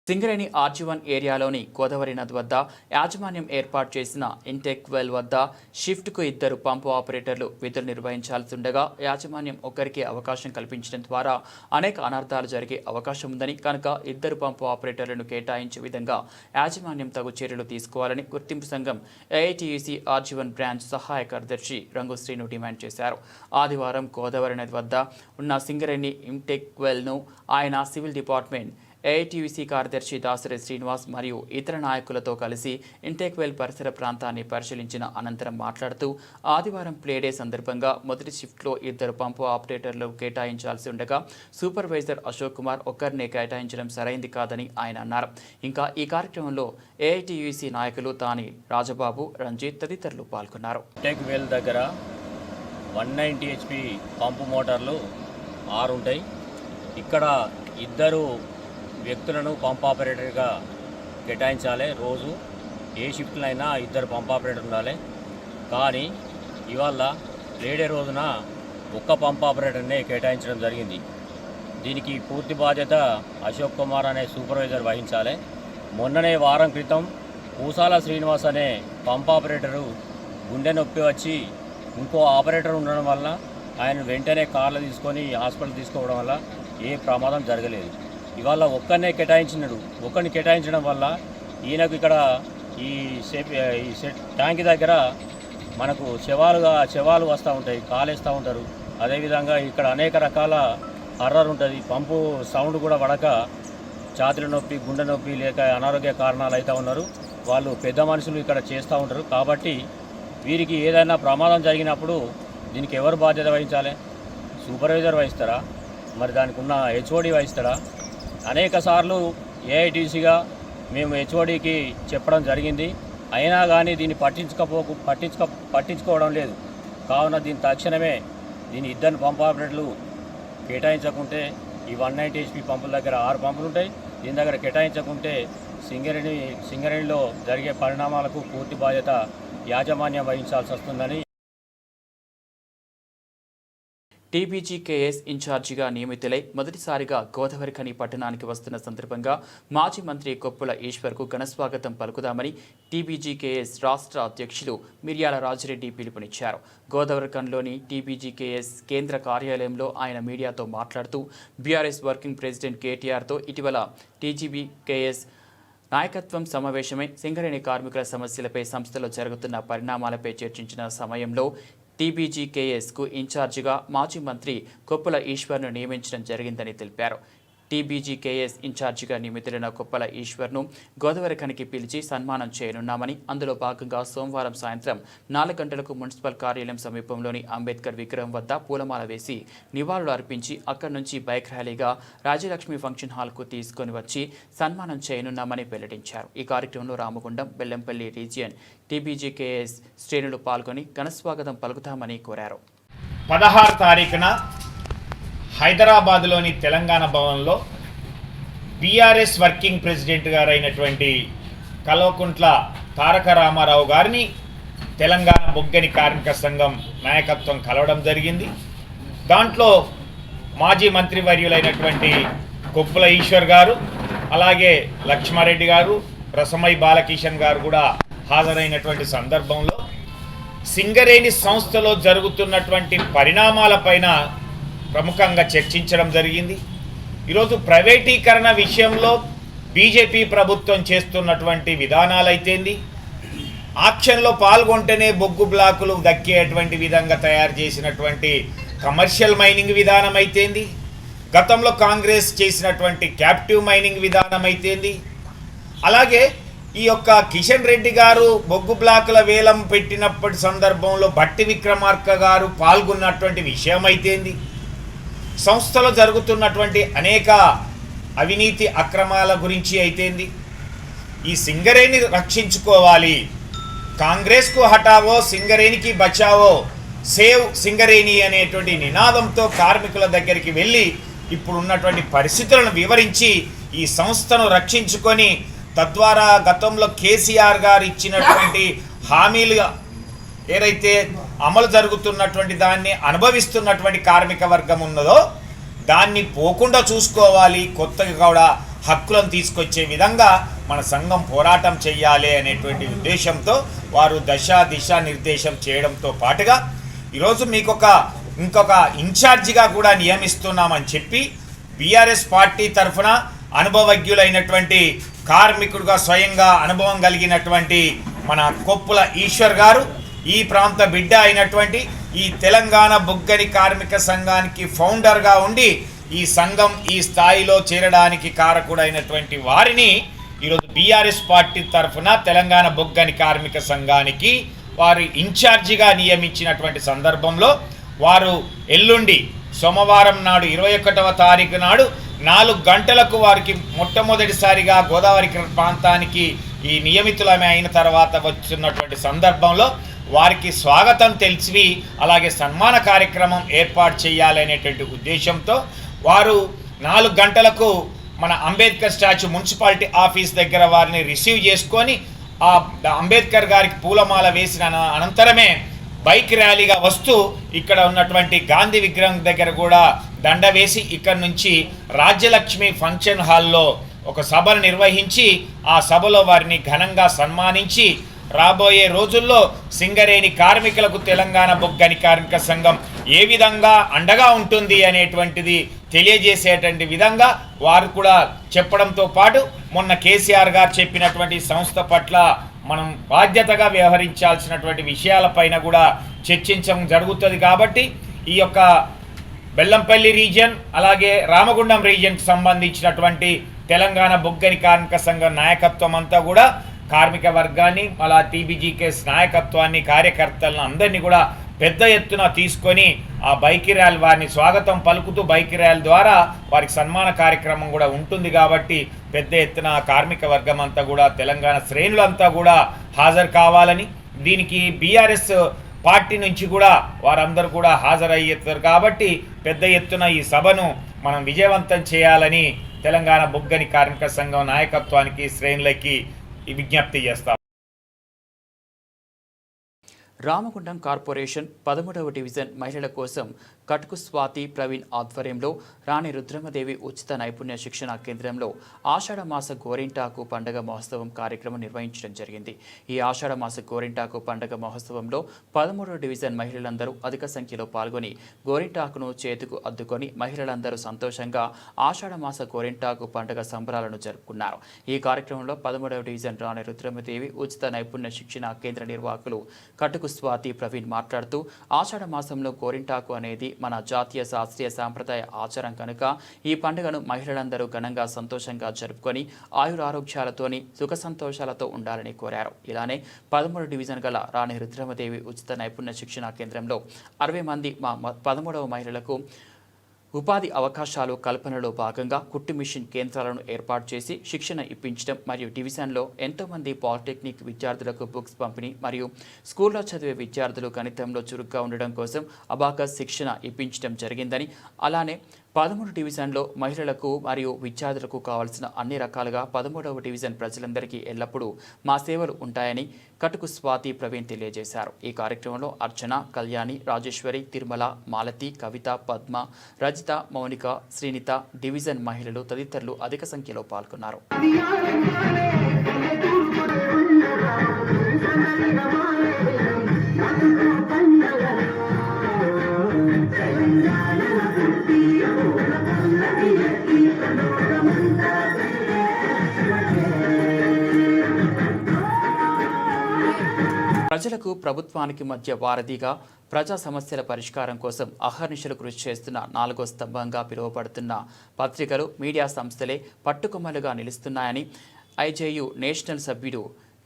సింగరేణి RG1 ఏరియాలోని గోదావరి నది వద్ద యాజమాన్యం ఏర్పాటు చేసిన ఇంటెక్ వెల్ వద్ద షిఫ్ట్కు 2 పంపు ఆపరేటర్లు విధులు నిర్వహించాల్సి ఉండగా యాజమాన్యం ఒక్కరికి అవకాశం కల్పించడం ద్వారా అనేక అనర్థాలు జరిగే అవకాశం ఉందని, కనుక 2 పంపు ఆపరేటర్లను కేటాయించే విధంగా యాజమాన్యం తగు చర్యలు తీసుకోవాలని గుర్తింపు సంఘం AITUC RG1 బ్రాంచ్ సహాయ కార్యదర్శి రంగు శ్రీను డిమాండ్ చేశారు. ఆదివారం గోదావరి నది వద్ద ఉన్న సింగరేణి ఇంటెక్ వెల్ను ఆయన సివిల్ డిపార్ట్మెంట్ AITUC కార్యదర్శి దాసరి శ్రీనివాస్ మరియు ఇతర నాయకులతో కలిసి ఇంటెక్ వెల్ పరిసర ప్రాంతాన్ని పరిశీలించిన అనంతరం మాట్లాడుతూ, ఆదివారం ప్లే డే సందర్భంగా మొదటి షిఫ్ట్లో 2 పంపు ఆపరేటర్లు కేటాయించాల్సి ఉండగా సూపర్వైజర్ అశోక్ కుమార్ ఒక్కరినే కేటాయించడం సరైంది కాదని ఆయన అన్నారు. ఇంకా ఈ కార్యక్రమంలో AITUC నాయకులు తాని రాజబాబు, రంజిత్ తదితరులు పాల్గొన్నారు. ఇంటెక్ వెల్ దగ్గర 190 HP పంపు మోటార్లు 6 ఉంటాయి. ఇక్కడ 2 వ్యక్తులను పంప్ ఆపరేటర్గా కేటాయించాలి. రోజు ఏ షిఫ్ట్లో అయినా 2 పంప్ ఆపరేటర్ ఉండాలి. కానీ ఇవాళ లేడే రోజున 1 పంప్ ఆపరేటర్నే కేటాయించడం జరిగింది. దీనికి పూర్తి బాధ్యత అశోక్ కుమార్ అనే సూపర్వైజర్ వహించాలి. మొన్ననే వారం క్రితం పూసాల శ్రీనివాస్ అనే పంప్ ఆపరేటరు గుండె నొప్పి వచ్చి ఇంకో ఆపరేటర్ ఉండడం వల్ల ఆయన వెంటనే కార్లు తీసుకొని హాస్పిటల్ తీసుకోవడం వల్ల ఏ ప్రమాదం జరగలేదు. ఇవాళ ఒక్కరినే కేటాయించినాడు. ఒక్కరిని కేటాయించడం వల్ల ఈయనకు ఇక్కడ ఈ ట్యాంక్ దగ్గర మనకు శవాలు వస్తూ ఉంటాయి, కాలేస్తూ ఉంటారు. అదేవిధంగా ఇక్కడ అనేక రకాల హర్రర్ ఉంటుంది. పంపు సౌండ్ కూడా పడక ఛాతీల నొప్పి, గుండె నొప్పి లేక అనారోగ్య కారణాలు అయితే ఉన్నారు. వాళ్ళు పెద్ద మనుషులు ఇక్కడ చేస్తూ ఉంటారు. కాబట్టి వీరికి ఏదైనా ప్రమాదం జరిగినప్పుడు దీనికి ఎవరు బాధ్యత వహించాలి? సూపర్వైజర్ వహిస్తారా? మరి దానికి ఉన్న HOD వహిస్తారా? అనేక సార్లు AITUCగా మేము HODకి చెప్పడం జరిగింది. అయినా కానీ దీన్ని పట్టించుకోవడం లేదు. కావున దీని తక్షణమే 2 పంప్ ఆపరేటర్లు కేటాయించకుంటే ఈ 190 HP పంపుల దగ్గర 6 పంపులు ఉంటాయి. దీని దగ్గర కేటాయించకుంటే సింగరేణిలో జరిగే పరిణామాలకు పూర్తి బాధ్యత యాజమాన్యం వహించాల్సి వస్తుందని TBGKS ఇన్ఛార్జిగా నియమితులై మొదటిసారిగా గోదావరిఖని పట్టణానికి వస్తున్న సందర్భంగా మాజీ మంత్రి కొప్పుల ఈశ్వర్కు ఘనస్వాగతం పలుకుదామని TBGKS రాష్ట్ర అధ్యక్షులు మిర్యాల రాజిరెడ్డి పిలుపునిచ్చారు. గోదావరిఖన్లోని TBGKS కేంద్ర కార్యాలయంలో ఆయన మీడియాతో మాట్లాడుతూ, బీఆర్ఎస్ వర్కింగ్ ప్రెసిడెంట్ కేటీఆర్తో ఇటీవల TBGKS నాయకత్వం సమావేశమై సింగరేణి కార్మికుల సమస్యలపై సంస్థలో జరుగుతున్న పరిణామాలపై చర్చించిన సమయంలో TBGKSకు ఇన్ఛార్జిగా మాజీ మంత్రి కొప్పుల ఈశ్వర్ను నియమించడం జరిగిందని తెలిపారు. TBGKS ఇన్ఛార్జిగా నియమితులైన కొప్పుల ఈశ్వర్ను గోదావరిఖనికి పిలిచి సన్మానం చేయనున్నామని, అందులో భాగంగా సోమవారం సాయంత్రం 4 గంటలకు మున్సిపల్ కార్యాలయం సమీపంలోని అంబేద్కర్ విగ్రహం వద్ద పూలమాల వేసి నివాళులు అర్పించి అక్కడి నుంచి బైక్ ర్యాలీగా రాజ్యలక్ష్మి ఫంక్షన్ హాల్కు తీసుకొని వచ్చి సన్మానం చేయనున్నామని వెల్లడించారు. ఈ కార్యక్రమంలో రామగుండం, బెల్లంపల్లి రీజియన్ TBGKS శ్రేణులు పాల్గొని ఘనస్వాగతం పలుకుతామని కోరారు. 16 తారీఖున హైదరాబాద్లోని తెలంగాణ భవన్లో BRS working president గారైనటువంటి Kalvakuntla Taraka Ramarao గారిని తెలంగాణ బొగ్గని కార్మిక సంఘం నాయకత్వం కలవడం జరిగింది. దాంట్లో మాజీ మంత్రివర్యులైనటువంటి కొప్పుల ఈశ్వర్ గారు, అలాగే లక్ష్మారెడ్డి గారు, రసమై బాలకిషన్ గారు కూడా హాజరైనటువంటి సందర్భంలో సింగరేణి సంస్థలో జరుగుతున్నటువంటి పరిణామాలపైన ప్రముఖంగా చర్చించడం జరిగింది. ఈరోజు ప్రైవేటీకరణ విషయంలో బీజేపీ ప్రభుత్వం చేస్తున్నటువంటి విధానాలైతేంది, ఆక్షన్లో పాల్గొంటేనే బొగ్గు బ్లాకులు దక్కేటువంటి విధంగా తయారు చేసినటువంటి కమర్షియల్ మైనింగ్ విధానం అయితేంది, గతంలో కాంగ్రెస్ చేసినటువంటి క్యాప్టివ్ మైనింగ్ విధానం అయితేంది, అలాగే ఈ యొక్క కిషన్ రెడ్డి గారు బొగ్గు బ్లాకుల వేలం పెట్టినప్పటి సందర్భంలో భట్టి విక్రమార్క గారు పాల్గొన్నటువంటి విషయం అయితేంది, సంస్థలో జరుగుతున్నటువంటి అనేక అవినీతి అక్రమాల గురించి అయితేంది, ఈ సింగరేణిని రక్షించుకోవాలి, కాంగ్రెస్కు హటావో సింగరేణికి బచావో సేవ్ సింగరేణి అనేటువంటి నినాదంతో కార్మికుల దగ్గరికి వెళ్ళి ఇప్పుడు ఉన్నటువంటి పరిస్థితులను వివరించి ఈ సంస్థను రక్షించుకొని తద్వారా గతంలో కేసీఆర్ గారు ఇచ్చినటువంటి హామీలు ఏదైతే అమలు జరుగుతున్నటువంటి దాన్ని అనుభవిస్తున్నటువంటి కార్మిక వర్గం ఉన్నదో దాన్ని పోకుండా చూసుకోవాలి, కొత్తగా కూడా హక్కులను తీసుకొచ్చే విధంగా మన సంఘం పోరాటం చేయాలి అనేటువంటి ఉద్దేశంతో వారు దిశా నిర్దేశం చేయడంతో పాటుగా ఈరోజు మీకు ఇంకొక ఇన్ఛార్జిగా కూడా నియమిస్తున్నామని చెప్పి బీఆర్ఎస్ పార్టీ తరఫున అనుభవజ్ఞులైనటువంటి కార్మికుడుగా స్వయంగా అనుభవం కలిగినటువంటి మన కొప్పుల ఈశ్వర్ గారు, ఈ ప్రాంత బిడ్డ అయినటువంటి ఈ తెలంగాణ బొగ్గని కార్మిక సంఘానికి ఫౌండర్గా ఉండి ఈ సంఘం ఈ స్థాయిలో చేరడానికి కారకుడైనటువంటి వారిని ఈరోజు బీఆర్ఎస్ పార్టీ తరఫున తెలంగాణ బొగ్గని కార్మిక సంఘానికి వారు ఇన్ఛార్జిగా నియమించినటువంటి సందర్భంలో వారు ఎల్లుండి సోమవారం నాడు 21వ తారీఖు నాడు 4 గంటలకు వారికి మొట్టమొదటిసారిగా గోదావరి ప్రాంతానికి ఈ నియమితులమే అయిన తర్వాత వచ్చినటువంటి సందర్భంలో వారికి స్వాగతం తెలిసి అలాగే సన్మాన కార్యక్రమం ఏర్పాటు చేయాలనేటువంటి ఉద్దేశంతో వారు 4 గంటలకు మన అంబేద్కర్ స్టాచ్యూ మున్సిపాలిటీ ఆఫీస్ దగ్గర వారిని రిసీవ్ చేసుకొని ఆ అంబేద్కర్ గారికి పూలమాల వేసిన అనంతరమే బైక్ ర్యాలీగా వస్తూ ఇక్కడ ఉన్నటువంటి గాంధీ విగ్రహం దగ్గర కూడా దండ వేసి ఇక్కడ నుంచి రాజ్యలక్ష్మి ఫంక్షన్ హాల్లో ఒక సభను నిర్వహించి ఆ సభలో వారిని ఘనంగా సన్మానించి రాబోయే రోజుల్లో సింగరేణి కార్మికులకు తెలంగాణ బొగ్గని కార్మిక సంఘం ఏ విధంగా అండగా ఉంటుంది అనేటువంటిది తెలియజేసేటువంటి విధంగా వారు కూడా చెప్పడంతో పాటు మొన్న కేసీఆర్ గారు చెప్పినటువంటి సంస్థ పట్ల మనం బాధ్యతగా వ్యవహరించాల్సినటువంటి విషయాలపైన కూడా చర్చించడం జరుగుతుంది. కాబట్టి ఈ యొక్క బెల్లంపల్లి రీజియన్ అలాగే రామగుండం రీజియన్కి సంబంధించినటువంటి తెలంగాణ బొగ్గని కార్మిక సంఘం నాయకత్వం అంతా కూడా కార్మిక వర్గాన్ని అలా టీబీజీకేఎస్ నాయకత్వాన్ని కార్యకర్తలను అందరినీ కూడా పెద్ద ఎత్తున తీసుకొని ఆ బైక్ ర్యాలీ వారిని స్వాగతం పలుకుతూ బైక్ ర్యాలీ ద్వారా వారికి సన్మాన కార్యక్రమం కూడా ఉంటుంది. కాబట్టి పెద్ద ఎత్తున కార్మిక వర్గం అంతా కూడా తెలంగాణ శ్రేణులంతా కూడా హాజరు కావాలని, దీనికి బీఆర్ఎస్ పార్టీ నుంచి కూడా వారందరూ కూడా హాజరయ్యేస్తారు. కాబట్టి పెద్ద ఎత్తున ఈ సభను మనం విజయవంతం చేయాలని తెలంగాణ బొగ్గని కార్మిక సంఘం నాయకత్వానికి శ్రేణులకి విజ్ఞప్తి చేస్తాం. రామగుండం కార్పొరేషన్ 13వ డివిజన్ మహిళల కోసం కటుకు స్వాతి ప్రవీణ్ ఆధ్వర్యంలో రాణి రుద్రమదేవి ఉచిత నైపుణ్య శిక్షణ కేంద్రంలో ఆషాఢమాస గోరింటాకు పండుగ మహోత్సవం కార్యక్రమం నిర్వహించడం జరిగింది. ఈ ఆషాఢమాస గోరింటాకు పండుగ మహోత్సవంలో 13వ డివిజన్ మహిళలందరూ అధిక సంఖ్యలో పాల్గొని గోరింటాకును చేతుకు అద్దుకొని మహిళలందరూ సంతోషంగా ఆషాఢమాస గోరింటాకు పండుగ సంబరాలను జరుపుకున్నారు. ఈ కార్యక్రమంలో 13వ డివిజన్ రాణి రుద్రమదేవి ఉచిత నైపుణ్య శిక్షణ కేంద్ర నిర్వాహకులు కటుకు స్వాతి ప్రవీణ్ మాట్లాడుతూ ఆషాఢ మాసంలో గోరింటాకు అనేది మన జాతీయ శాస్త్రీయ సాంప్రదాయ ఆచారం కనుక ఈ పండుగను మహిళలందరూ ఘనంగా సంతోషంగా జరుపుకొని ఆయురారోగ్యాలతోని సుఖ సంతోషాలతో ఉండాలని కోరారు. ఇలానే 13 డివిజన్ గల రాణి రుద్రమదేవి ఉచిత నైపుణ్య శిక్షణ కేంద్రంలో 60 మంది 13వ మహిళలకు ఉపాధి అవకాశాలు కల్పనలో భాగంగా కుట్టు మిషన్ కేంద్రాలను ఏర్పాటు చేసి శిక్షణ ఇప్పించడం మరియు డివిజన్లో ఎంతోమంది పాలిటెక్నిక్ విద్యార్థులకు బుక్స్ పంపిణీ మరియు స్కూల్లో చదివే విద్యార్థులు గణితంలో చురుగ్గా ఉండడం కోసం అబాకస్ శిక్షణ ఇప్పించడం జరిగిందని, అలానే 13 డివిజన్లో మహిళలకు మరియు విద్యార్థులకు కావాల్సిన అన్ని రకాలుగా 13వ డివిజన్ ప్రజలందరికీ ఎల్లప్పుడూ మా సేవలు ఉంటాయని కటుకు స్వాతి ప్రవీణ్ తెలియజేశారు. ఈ కార్యక్రమంలో అర్చన, కళ్యాణి, రాజేశ్వరి, తిరుమల, మాలతి, కవిత, పద్మ, రజిత, మౌనిక, శ్రీనిత, డివిజన్ మహిళలు తదితరులు అధిక సంఖ్యలో పాల్గొన్నారు. ప్రజలకు ప్రభుత్వానికి మధ్య వారధిగా ప్రజా సమస్యల పరిష్కారం కోసం అహర్నిశలు కృషి చేస్తున్న 4వ స్తంభంగా పిలువబడుతున్న పత్రికలు, మీడియా సంస్థలే పట్టుకొమ్మలుగా నిలుస్తున్నాయని ఐజేయు నేషనల్ సభ్యుడు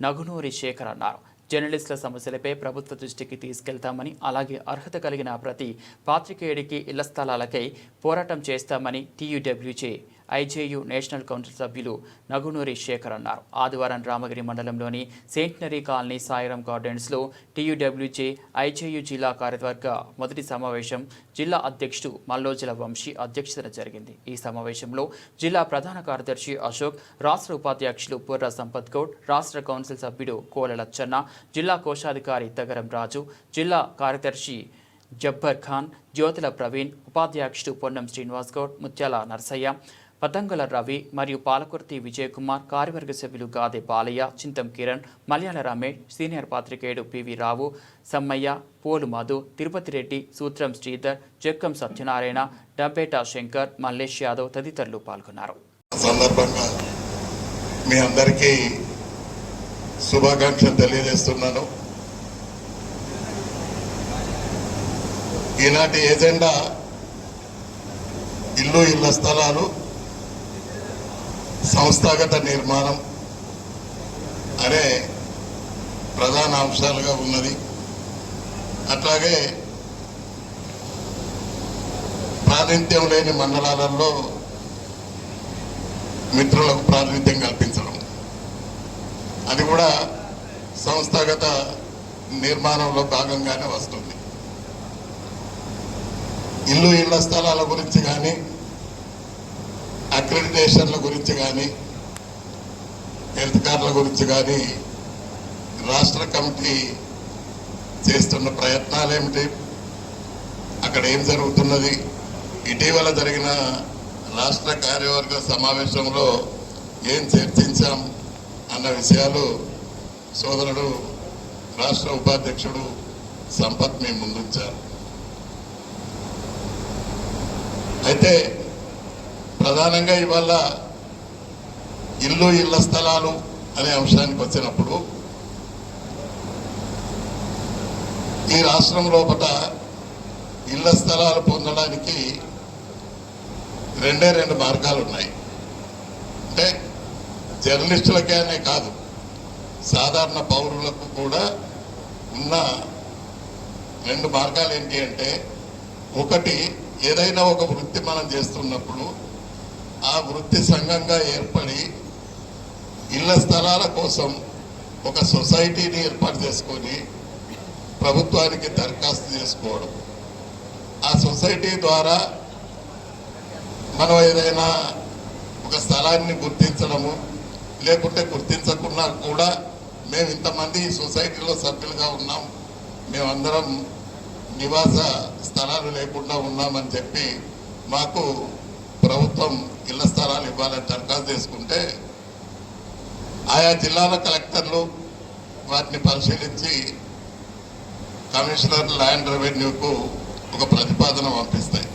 నగునూరి శేఖర్ అన్నారు. జర్నలిస్టుల సమస్యలపై ప్రభుత్వ దృష్టికి తీసుకెళ్తామని, అలాగే అర్హత కలిగిన ప్రతి పాత్రికేయుడికి ఇళ్ల స్థలాలకై పోరాటం చేస్తామని టీయూడబ్ల్యూజే ఐజేయు నేషనల్ కౌన్సిల్ సభ్యులు నగునూరి శేఖర్ అన్నారు. ఆదివారం రామగిరి మండలంలోని సెయింటనరీ కాలనీ సాయిరాం గార్డెన్స్లో టీయూడబ్ల్యూజే ఐజేయు జిల్లా కార్యవర్గ మొదటి సమావేశం జిల్లా అధ్యక్షుడు మల్లోజల వంశీ అధ్యక్షతన జరిగింది. ఈ సమావేశంలో జిల్లా ప్రధాన కార్యదర్శి అశోక్, రాష్ట్ర ఉపాధ్యక్షులు పుర్ర సంపత్ గౌడ్, రాష్ట్ర కౌన్సిల్ సభ్యుడు కోల లచ్చన్న, జిల్లా కోశాధికారి తగరం రాజు, జిల్లా కార్యదర్శి జబ్బర్ ఖాన్, జ్యోతుల ప్రవీణ్, ఉపాధ్యక్షుడు పొన్నం శ్రీనివాస్ గౌడ్, ముత్యాల నర్సయ్య, పతంగుల రవి మరియు పాలకుర్తి విజయ్ కుమార్, కార్యవర్గ సభ్యులు గాదే బాలయ్య, చింతం కిరణ్, మలయాళ రమేష్, సీనియర్ పాత్రికేయుడు పివి రావు, సమ్మయ్య, పోలు మధు, తిరుపతి రెడ్డి, సూత్రం శ్రీధర్, జక్కం సత్యనారాయణ, డబ్బేట శంకర్, మల్లేష్ యాదవ్ తదితరులు పాల్గొన్నారు. సందర్భంగా మీ అందరికీ శుభాకాంక్షలు తెలియజేస్తున్నాను. ఈనాటి ఎజెండా ఇళ్ల స్థలాలు సంస్థాగత నిర్మాణం అనే ప్రధాన అంశాలుగా ఉన్నది. అట్లాగే ప్రాతినిధ్యం లేని మండలాలలో మిత్రులకు ప్రాతినిధ్యం కల్పించడం, అది కూడా సంస్థాగత నిర్మాణంలో భాగంగానే వస్తుంది. ఇళ్ల స్థలాల గురించి కానీ, అక్రెడిటేషన్ల గురించి కానీ, హెల్త్ కార్డుల గురించి కానీ రాష్ట్ర కమిటీ చేస్తున్న ప్రయత్నాలు ఏమిటి, అక్కడ ఏం జరుగుతున్నది, ఇటీవల జరిగిన రాష్ట్ర కార్యవర్గ సమావేశంలో ఏం చర్చించాం అన్న విషయాలు సోదరుడు రాష్ట్ర ఉపాధ్యక్షుడు సంపత్ మీ ముందుంచారు. అయితే ప్రధానంగా ఇవాళ ఇళ్ల స్థలాలు అనే అంశానికి వచ్చినప్పుడు ఈ రాష్ట్రం లోపల ఇళ్ల స్థలాలు పొందడానికి రెండు మార్గాలు ఉన్నాయి. అంటే జర్నలిస్టులకే అనే కాదు, సాధారణ పౌరులకు కూడా ఉన్న రెండు మార్గాలు ఏంటి అంటే, ఒకటి ఏదైనా ఒక వృత్తి మనం చేస్తున్నప్పుడు ఆ వృత్తి సంఘంగా ఏర్పడి ఇళ్ల స్థలాల కోసం ఒక సొసైటీని ఏర్పాటు చేసుకొని ప్రభుత్వానికి దరఖాస్తు చేసుకోవడం, ఆ సొసైటీ ద్వారా మనం ఏదైనా ఒక స్థలాన్ని గుర్తించడము, లేకుంటే గుర్తించకున్నా కూడా మేము ఇంతమంది ఈ సొసైటీలో సభ్యులుగా ఉన్నాం, మేమందరం నివాస స్థలాలు లేకుండా ఉన్నామని చెప్పి మాకు ప్రభుత్వం ఇళ్ల స్థలాలు ఇవ్వాలని దరఖాస్తు చేసుకుంటే ఆయా జిల్లాల కలెక్టర్లు వాటిని పరిశీలించి కమిషనర్ ల్యాండ్ రెవెన్యూకు ఒక ప్రతిపాదన పంపిస్తాయి.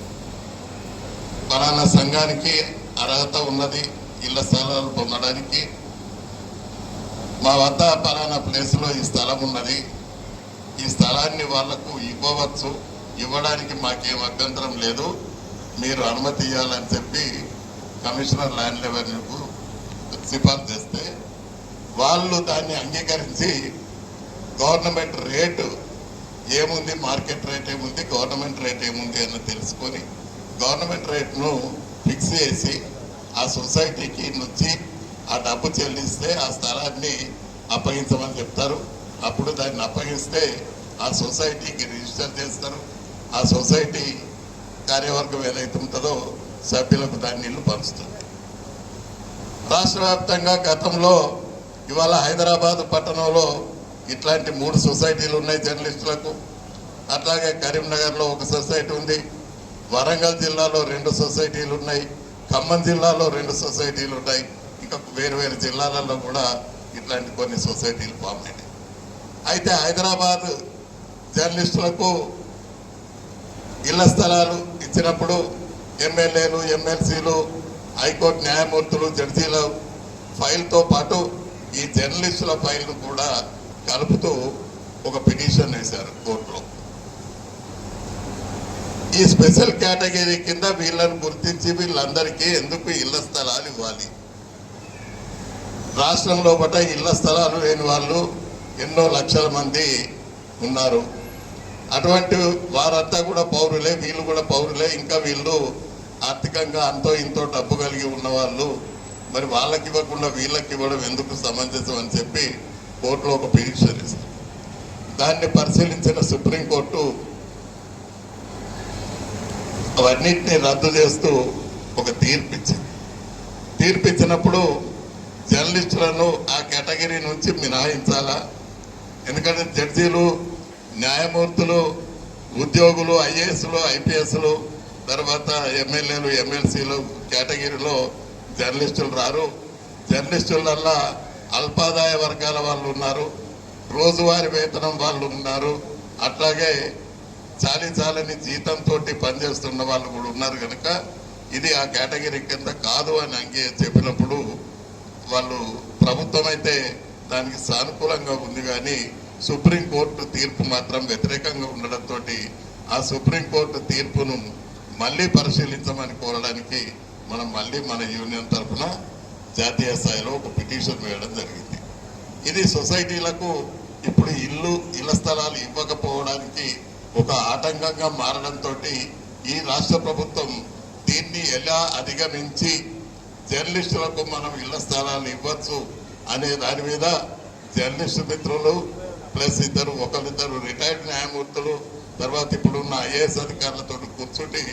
ఫలానా సంఘానికి అర్హత ఉన్నది ఇళ్ల స్థలాలు పొందడానికి, మా వద్ద ఫలానా ప్లేస్లో ఈ స్థలం ఉన్నది, ఈ స్థలాన్ని వాళ్లకు ఇవ్వవచ్చు, ఇవ్వడానికి మాకేం అభ్యంతరం లేదు, మీరు అనుమతి ఇవ్వాలని చెప్పి కమిషనర్ ల్యాండ్ రెవెన్యూకు సిఫార్సు చేస్తే వాళ్ళు దాన్ని అంగీకరించి గవర్నమెంట్ రేటు ఏముంది, మార్కెట్ రేట్ ఏముంది, గవర్నమెంట్ రేట్ ఏముంది అని తెలుసుకొని గవర్నమెంట్ రేట్ను ఫిక్స్ చేసి ఆ సొసైటీకి నుంచి ఆ డబ్బు చెల్లిస్తే ఆ స్థలాన్ని అప్పగించమని చెప్తారు. అప్పుడు దాన్ని అప్పగిస్తే ఆ సొసైటీకి రిజిస్టర్ చేస్తారు. ఆ సొసైటీ కార్యవర్గం ఏదైతే ఉంటుందో సభ్యులకు దాన్ని ఇల్లు పంచుతుంది. రాష్ట్ర వ్యాప్తంగా గతంలో ఇవాళ హైదరాబాద్ పట్టణంలో ఇట్లాంటి 3 సొసైటీలు ఉన్నాయి జర్నలిస్టులకు. అట్లాగే కరీంనగర్లో ఒక సొసైటీ ఉంది, వరంగల్ జిల్లాలో 2 సొసైటీలు ఉన్నాయి, ఖమ్మం జిల్లాలో 2 సొసైటీలు ఉన్నాయి, ఇంకా వేరు జిల్లాలలో కూడా ఇట్లాంటి కొన్ని సొసైటీలు ఫామ్ అయినాయి. అయితే హైదరాబాద్ జర్నలిస్టులకు ఇళ్ల స్థలాలు ఇచ్చినప్పుడు ఎమ్మెల్యేలు, ఎమ్మెల్సీలు, హైకోర్టు న్యాయమూర్తులు, జడ్జీల ఫైల్తో పాటు ఈ జర్నలిస్టుల ఫైల్ను కూడా కలుపుతూ ఒక పిటిషన్ వేశారు కోర్టులో. ఈ స్పెషల్ కేటగిరీ కింద వీళ్ళని గుర్తించి వీళ్ళందరికీ ఎందుకు ఇళ్ల స్థలాలు ఇవ్వాలి? రాష్ట్రంలో పట్ల ఇళ్ల స్థలాలు లేని వాళ్ళు ఎన్నో లక్షల మంది ఉన్నారు. అటువంటి వారంతా కూడా పౌరులే, వీళ్ళు కూడా పౌరులే. ఇంకా వీళ్ళు ఆర్థికంగా అంతో ఇంతో డబ్బు కలిగి ఉన్న వాళ్ళు మరి వాళ్ళకి ఇవ్వకుండా వీళ్ళకి ఇవ్వడం ఎందుకు సమంజసం అని చెప్పి కోర్టులో ఒక పిటిషన్ ఇస్తారు. దాన్ని పరిశీలించిన సుప్రీంకోర్టు అవన్నిటిని రద్దు చేస్తూ ఒక తీర్పిచ్చింది. తీర్పిచ్చినప్పుడు జర్నలిస్టులను ఆ కేటగిరీ నుంచి మినహాయించాలా? ఎందుకంటే జడ్జీలు, న్యాయమూర్తులు, ఉద్యోగులు, ఐఏఎస్లు, ఐపీఎస్లు, తర్వాత ఎమ్మెల్యేలు, ఎమ్మెల్సీలు కేటగిరీలో జర్నలిస్టులు రారు. జర్నలిస్టులల్లా అల్పాదాయ వర్గాల వాళ్ళు ఉన్నారు, రోజువారీ వేతనం వాళ్ళు ఉన్నారు, అట్లాగే చాలని జీతంతో పనిచేస్తున్న వాళ్ళు కూడా ఉన్నారు. కనుక ఇది ఆ కేటగిరీ కింద కాదు అని చెప్పినప్పుడు వాళ్ళు ప్రభుత్వం అయితే దానికి సానుకూలంగా ఉంది, కానీ సుప్రీంకోర్టు తీర్పు మాత్రం వ్యతిరేకంగా ఉండడంతో ఆ సుప్రీంకోర్టు తీర్పును మళ్ళీ పరిశీలించమని కోరడానికి మనం మళ్ళీ మన యూనియన్ తరఫున జాతీయ స్థాయిలో ఒక పిటిషన్ వేయడం జరిగింది. ఇది సొసైటీలకు ఇప్పుడు ఇళ్ల స్థలాలు ఇవ్వకపోవడానికి ఒక ఆటంకంగా మారడంతో ఈ రాష్ట్ర ప్రభుత్వం దీన్ని ఎలా అధిగమించి జర్నలిస్టులకు మనం ఇళ్ల స్థలాలు ఇవ్వచ్చు అనే దాని మీద జర్నలిస్టు మిత్రులు ప్లస్ ఒకరిద్దరు రిటైర్డ్ న్యాయమూర్తులు, తర్వాత ఇప్పుడున్న ఐఏఎస్ అధికారులతో కూర్చుండి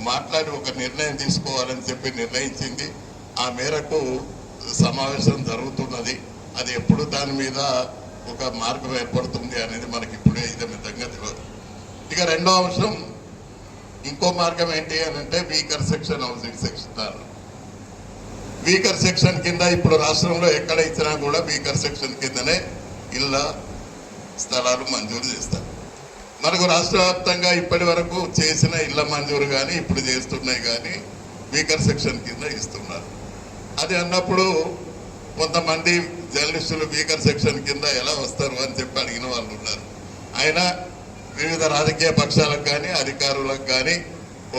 మాట్లాడి ఒక నిర్ణయం తీసుకోవాలని చెప్పి నిర్ణయించింది. ఆ మేరకు సమావేశం జరుగుతున్నది. అది ఎప్పుడు దాని మీద ఒక మార్గం ఏర్పడుతుంది అనేది మనకి ఇప్పుడే విధంగా తెలియదు. ఇక రెండో అంశం, ఇంకో మార్గం ఏంటి అని అంటే weaker section housing section. Weaker section కింద ఇప్పుడు రాష్ట్రంలో ఎక్కడ ఇచ్చినా కూడా వీకర్ సెక్షన్ కిందనే ఇళ్ళ స్థలాలు మంజూరు చేస్తారు. మనకు రాష్ట్ర వ్యాప్తంగా ఇప్పటి వరకు చేసిన ఇళ్ల మంజూరు కానీ ఇప్పుడు చేస్తున్నాయి కానీ వీకర్ సెక్షన్ కింద ఇస్తున్నారు. అది అన్నప్పుడు కొంతమంది జర్నలిస్టులు వీకర్ సెక్షన్ కింద ఎలా వస్తారు అని చెప్పి అడిగిన వాళ్ళు ఉన్నారు. అయినా వివిధ రాజకీయ పక్షాలకు కానీ అధికారులకు కానీ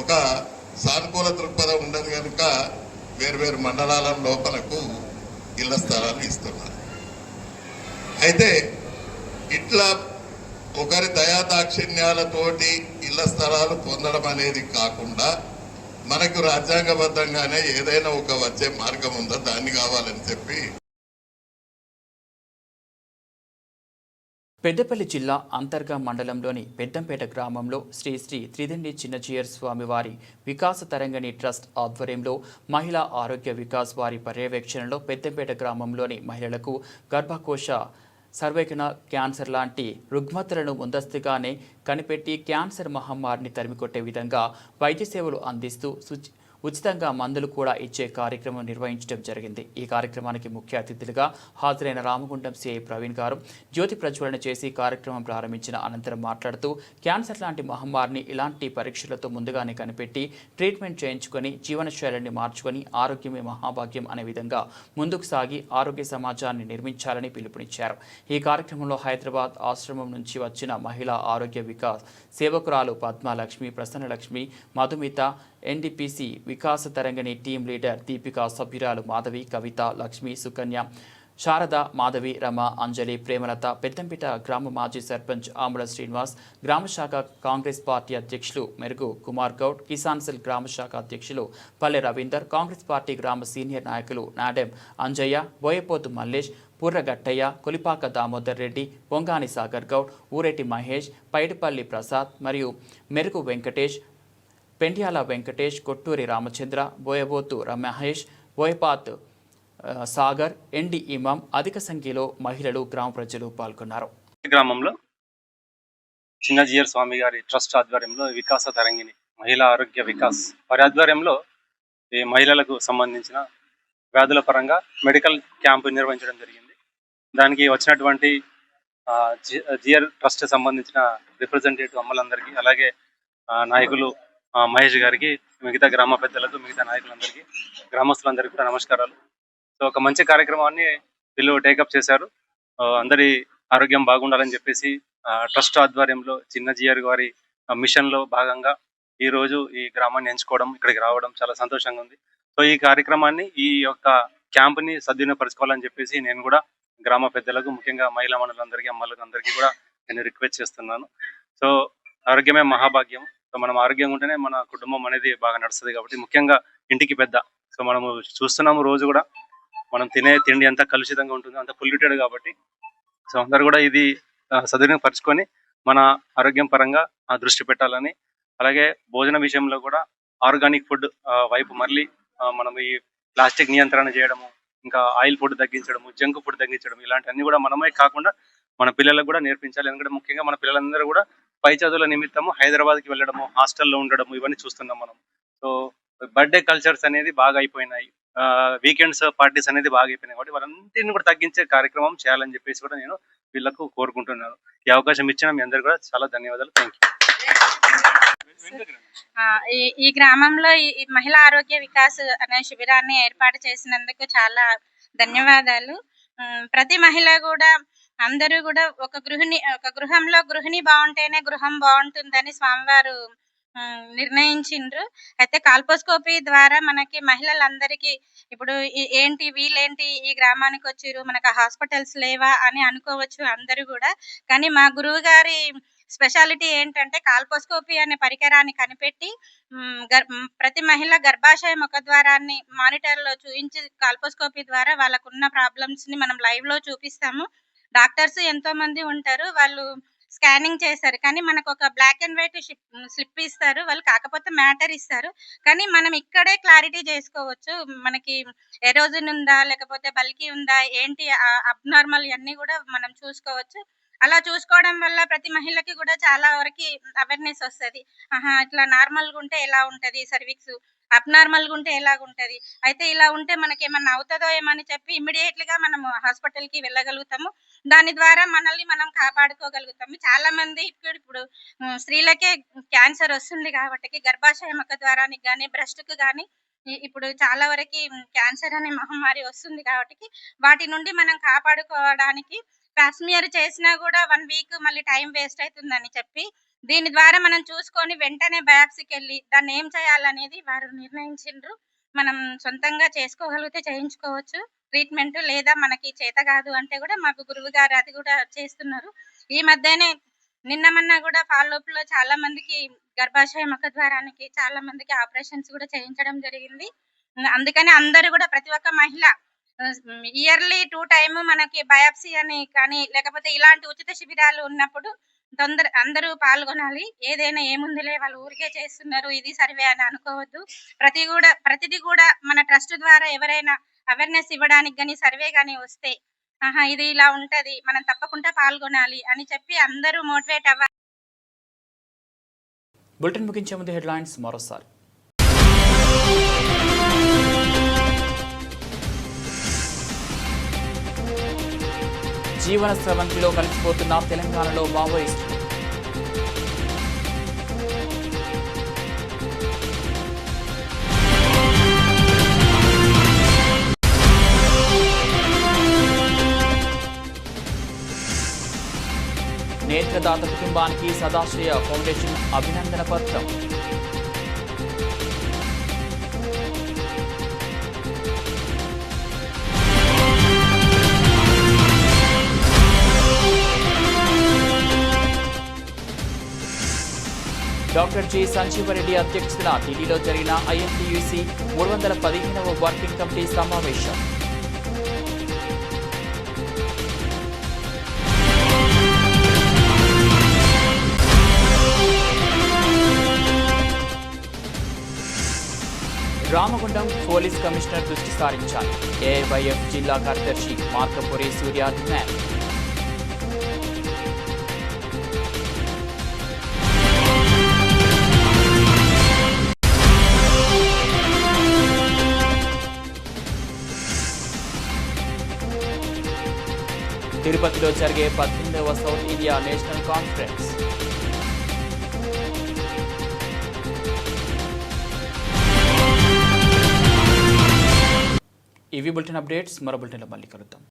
ఒక సానుకూల దృక్పథం ఉండదు కనుక వేర్వేరు మండలాల లోపలకు ఇళ్ల స్థలాలు ఇస్తున్నారు. అయితే ఇట్లా ఒకరి దయాదాక్షిణ్యాలతోటి ఇళ్ల స్థలాలు పొందడం అనేది కాకుండా మనకు రాజ్యాంగబద్ధంగానే ఏదైనా ఒక వచ్చే మార్గం ఉందో దాన్ని కావాలని చెప్పి పెద్దపల్లి జిల్లా అంతర్గా మండలంలోని పెద్దంపేట గ్రామంలో శ్రీ శ్రీ త్రిదండి చిన్నజీయర్ స్వామి వారి వికాస తరంగిణి ట్రస్ట్ ఆధ్వర్యంలో మహిళా ఆరోగ్య వికాస్ వారి పర్యవేక్షణలో పెద్దంపేట గ్రామంలోని మహిళలకు గర్భకోశ సర్వైకల్ క్యాన్సర్ లాంటి రుగ్మతలను ముందస్తుగానే కనిపెట్టి క్యాన్సర్ మహమ్మారిని తరిమికొట్టే విధంగా వైద్య సేవలు అందిస్తూ ఉచితంగా మందులు కూడా ఇచ్చే కార్యక్రమం నిర్వహించడం జరిగింది. ఈ కార్యక్రమానికి ముఖ్య అతిథులుగా హాజరైన రామగుండం సిఐ ప్రవీణ్ గారు జ్యోతి ప్రజ్వలన చేసి కార్యక్రమం ప్రారంభించిన అనంతరం మాట్లాడుతూ క్యాన్సర్ లాంటి మహమ్మారిని ఇలాంటి పరీక్షలతో ముందుగానే కనిపెట్టి ట్రీట్మెంట్ చేయించుకొని జీవనశైలిని మార్చుకొని ఆరోగ్యమే మహాభాగ్యం అనే విధంగా ముందుకు సాగి ఆరోగ్య సమాజాన్ని నిర్మించాలని పిలుపునిచ్చారు. ఈ కార్యక్రమంలో హైదరాబాద్ ఆశ్రమం నుంచి వచ్చిన మహిళా ఆరోగ్య వికాస్ సేవకురాలు పద్మలక్ష్మి, ప్రసన్నలక్ష్మి, మధుమిత, ఎన్డీపీసీ వికాస తరంగిణి టీం లీడర్ దీపిక, సభ్యురాలు మాధవి, కవిత, లక్ష్మి, సుకన్య, శారద, మాధవి, రమ, అంజలి, ప్రేమలత, పెద్దంపేట గ్రామ మాజీ సర్పంచ్ ఆముల శ్రీనివాస్, గ్రామశాఖ కాంగ్రెస్ పార్టీ అధ్యక్షులు మెరుగు కుమార్ గౌడ్, కిసాన్ సెల్ గ్రామశాఖ అధ్యక్షులు పల్లె రవీందర్, కాంగ్రెస్ పార్టీ గ్రామ సీనియర్ నాయకులు నాడెం అంజయ్య, బోయపోతు మల్లేష్, పుర్రగట్టయ్య, కొలిపాక దామోదర్ రెడ్డి, పొంగాని సాగర్ గౌడ్, ఊరెటి మహేష్, పైడిపల్లి ప్రసాద్ మరియు మెరుగు వెంకటేష్, పెండ్యాల వెంకటేష్, కొట్టూరి రామచంద్ర, బోయబోతు మహేష్, బోయపాత్ సాగర్, ఎన్డి ఇమాం, అధిక సంఖ్యలో మహిళలు, గ్రామ ప్రజలు పాల్గొన్నారు. గ్రామంలో చిన్నజీయర్ స్వామి గారి ట్రస్ట్ ఆధ్వర్యంలో వికాస తరంగిణి మహిళా ఆరోగ్య వికాస్ వారి ఆధ్వర్యంలో ఈ మహిళలకు సంబంధించిన వ్యాధుల పరంగా మెడికల్ క్యాంపు నిర్వహించడం జరిగింది. దానికి వచ్చినటువంటి జియర్ ట్రస్ట్ సంబంధించిన రిప్రజెంటేటివ్ అమ్మలందరికీ, అలాగే నాయకులు మహేష్ గారికి, మిగతా గ్రామ పెద్దలకు, మిగతా నాయకులందరికీ, గ్రామస్తులందరికీ కూడా నమస్కారాలు. సో ఒక మంచి కార్యక్రమాన్ని వీళ్ళు టేకప్ చేశారు. అందరి ఆరోగ్యం బాగుండాలని చెప్పేసి ట్రస్ట్ ఆధ్వర్యంలో చిన్నజీయర్ గారి మిషన్లో భాగంగా ఈరోజు ఈ గ్రామాన్ని ఎంచుకోవడం, ఇక్కడికి రావడం చాలా సంతోషంగా ఉంది. సో ఈ కార్యక్రమాన్ని, ఈ యొక్క క్యాంపుని సద్వినియోగపరచుకోవాలని చెప్పేసి నేను కూడా గ్రామ పెద్దలకు, ముఖ్యంగా మహిళా మండలందరికీ, అమ్మలకు అందరికీ కూడా నేను రిక్వెస్ట్ చేస్తున్నాను. సో ఆరోగ్యమే మహాభాగ్యం. సో మనం ఆరోగ్యంగా ఉంటేనే మన కుటుంబం అనేది బాగా నడుస్తుంది కాబట్టి ముఖ్యంగా ఇంటికి పెద్ద. సో మనము చూస్తున్నాము రోజు కూడా మనం తినే తిండి ఎంత కలుషితంగా ఉంటుందో అంత పొల్యూటెడ్ కాబట్టి సో అందరు కూడా ఇది సద్వినియోగపరుచుకొని మన ఆరోగ్యం పరంగా దృష్టి పెట్టాలని, అలాగే భోజన విషయంలో కూడా ఆర్గానిక్ ఫుడ్ వైపు మళ్ళీ మనం ఈ ప్లాస్టిక్ నియంత్రణ చేయడము, ఇంకా ఆయిల్ ఫుడ్ తగ్గించడము, జంక్ ఫుడ్ తగ్గించడం, ఇలాంటివన్నీ కూడా మనమే కాకుండా మన పిల్లలకు కూడా నేర్పించాలి. ఎందుకంటే ముఖ్యంగా మన పిల్లలందరూ కూడా పై చదువుల నిమిత్తము హైదరాబాద్కి వెళ్ళడము, హాస్టల్లో ఉండడము ఇవన్నీ చూస్తున్నాం మనం. సో బర్త్డే కల్చర్స్ అనేది బాగా అయిపోయినాయి, వీకెండ్స్ పార్టీస్ అనేది బాగా అయిపోయినాయి కాబట్టి వాళ్ళందరినీ కూడా తగ్గించే కార్యక్రమం చేయాలని చెప్పేసి కూడా నేను వీళ్ళకు కోరుకుంటున్నాను. ఈ అవకాశం ఇచ్చిన మీ అందరికీ కూడా చాలా ధన్యవాదాలు. Thank you. ఈ గ్రామంలో ఈ మహిళా ఆరోగ్య వికాస్ అనే శిబిరాన్ని ఏర్పాటు చేసినందుకు చాలా ధన్యవాదాలు. ప్రతి మహిళ కూడా అందరూ కూడా ఒక గృహంలో గృహిణి బాగుంటేనే గృహం బాగుంటుందని స్వామివారు నిర్ణయించిండ్రు. అయితే కాల్పోస్కోపీ ద్వారా మనకి మహిళలందరికీ ఇప్పుడు ఏంటి వీళ్ళేంటి ఈ గ్రామానికి వచ్చిర్రు, మనకు హాస్పిటల్స్ లేవా అని అనుకోవచ్చు అందరూ కూడా. కానీ మా గురువు గారి స్పెషాలిటీ ఏంటంటే కాల్పోస్కోపీ అనే పరికరాన్ని కనిపెట్టి ప్రతి మహిళ గర్భాశయ ముఖద్వారాన్ని మానిటర్లో చూపించి కాల్పోస్కోపీ ద్వారా వాళ్ళకున్న ప్రాబ్లమ్స్ ని మనం లైవ్ లో చూపిస్తాము. డాక్టర్స్ ఎంతో మంది ఉంటారు, వాళ్ళు స్కానింగ్ చేస్తారు, కానీ మనకు ఒక బ్లాక్ అండ్ వైట్ స్లిప్ ఇస్తారు వాళ్ళు, కాకపోతే మ్యాటర్ ఇస్తారు. కానీ మనం ఇక్కడే క్లారిటీ చేసుకోవచ్చు మనకి ఎరోజన్ ఉందా లేకపోతే బల్కీ ఉందా ఏంటి అబ్నార్మల్ అన్నీ కూడా మనం చూసుకోవచ్చు. అలా చూసుకోవడం వల్ల ప్రతి మహిళకి కూడా చాలా వరకు అవేర్నెస్ వస్తుంది. ఇట్లా నార్మల్గా ఉంటే ఎలా ఉంటుంది సర్విక్స్, అబ్నార్మల్గా ఉంటే ఎలాగుంటుంది, అయితే ఇలా ఉంటే మనకి ఏమన్నా అవుతుందో ఏమని చెప్పి ఇమ్మీడియట్లీగా మనము హాస్పిటల్కి వెళ్ళగలుగుతాము. దాని ద్వారా మనల్ని మనం కాపాడుకోగలుగుతాము. చాలా మంది ఇప్పుడు స్త్రీలకే క్యాన్సర్ వస్తుంది కాబట్టి గర్భాశయ ముఖ ద్వారానికి కానీ బ్రెస్ట్కి కానీ ఇప్పుడు చాలా వరకు క్యాన్సర్ అనే మహమ్మారి వస్తుంది కాబట్టి వాటి నుండి మనం కాపాడుకోవడానికి ప్యాస్మియర్ చేసినా కూడా 1 వీక్ మళ్ళీ టైం వేస్ట్ అవుతుందని చెప్పి దీని ద్వారా మనం చూసుకొని వెంటనే బయాప్సీకి వెళ్ళి దాన్ని ఏం చేయాలనేది వారు నిర్ణయించిండ్రు. మనం సొంతంగా చేసుకోగలిగితే చేయించుకోవచ్చు ట్రీట్మెంట్, లేదా మనకి చేత కాదు అంటే కూడా మాకు గురువు గారు అది కూడా చేస్తున్నారు. ఈ మధ్యనే నిన్న కూడా ఫాలోఅప్ లో చాలా మందికి గర్భాశయ ముఖ ద్వారానికి చాలా మందికి ఆపరేషన్స్ కూడా చేయించడం జరిగింది. అందుకని అందరూ కూడా ప్రతి ఒక్క మహిళ ఇయర్లీ 2 టైమ్ మనకి బయాప్సీ అని కానీ లేకపోతే ఇలాంటి ఉచిత శిబిరాలు ఉన్నప్పుడు అందరూ పాల్గొనాలి. ఏదైనా ఏముందిలే వాళ్ళు ఊరికే చేస్తున్నారు ఇది సర్వే అని అనుకోవద్దు. ప్రతిదీ కూడా మన ట్రస్ట్ ద్వారా ఎవరైనా అవేర్నెస్ ఇవ్వడానికి కానీ సర్వే కానీ వస్తే ఇది ఇలా ఉంటది మనం తప్పకుండా పాల్గొనాలి అని చెప్పి అందరూ మోటివేట్ అవ్వాలి. బులెటిన్ ముగించే ముందు హెడ్లైన్స్ మరోసారి. జీవన స్రవంతిలో కలిసిపోతున్న తెలంగాణలో మావోయిస్టులు. నేత్రదాత కుటుంబానికి సదాశయ ఫౌండేషన్ అభినందన పత్రం. డాక్టర్ జి సంజీవరెడ్డి అధ్యక్షతన ఢిల్లీలో జరిగిన ఐఎన్టీయూసీ 315వ వర్కింగ్ కమిటీ సమావేశం. రామగుండం పోలీస్ కమిషనర్ దృష్టి సారించాలి. ఏఐవైఎఫ్ జిల్లా కార్యదర్శి మార్కపురి సూర్య డిమాండ్. తిరుపతిలో జరిగే 18వ సౌత్ ఇండియా నేషనల్ కాన్ఫరెన్స్. ఇవి బులెటిన్ అప్డేట్స్. మరో బులెటిన్లో మళ్ళీ కలుద్దాం.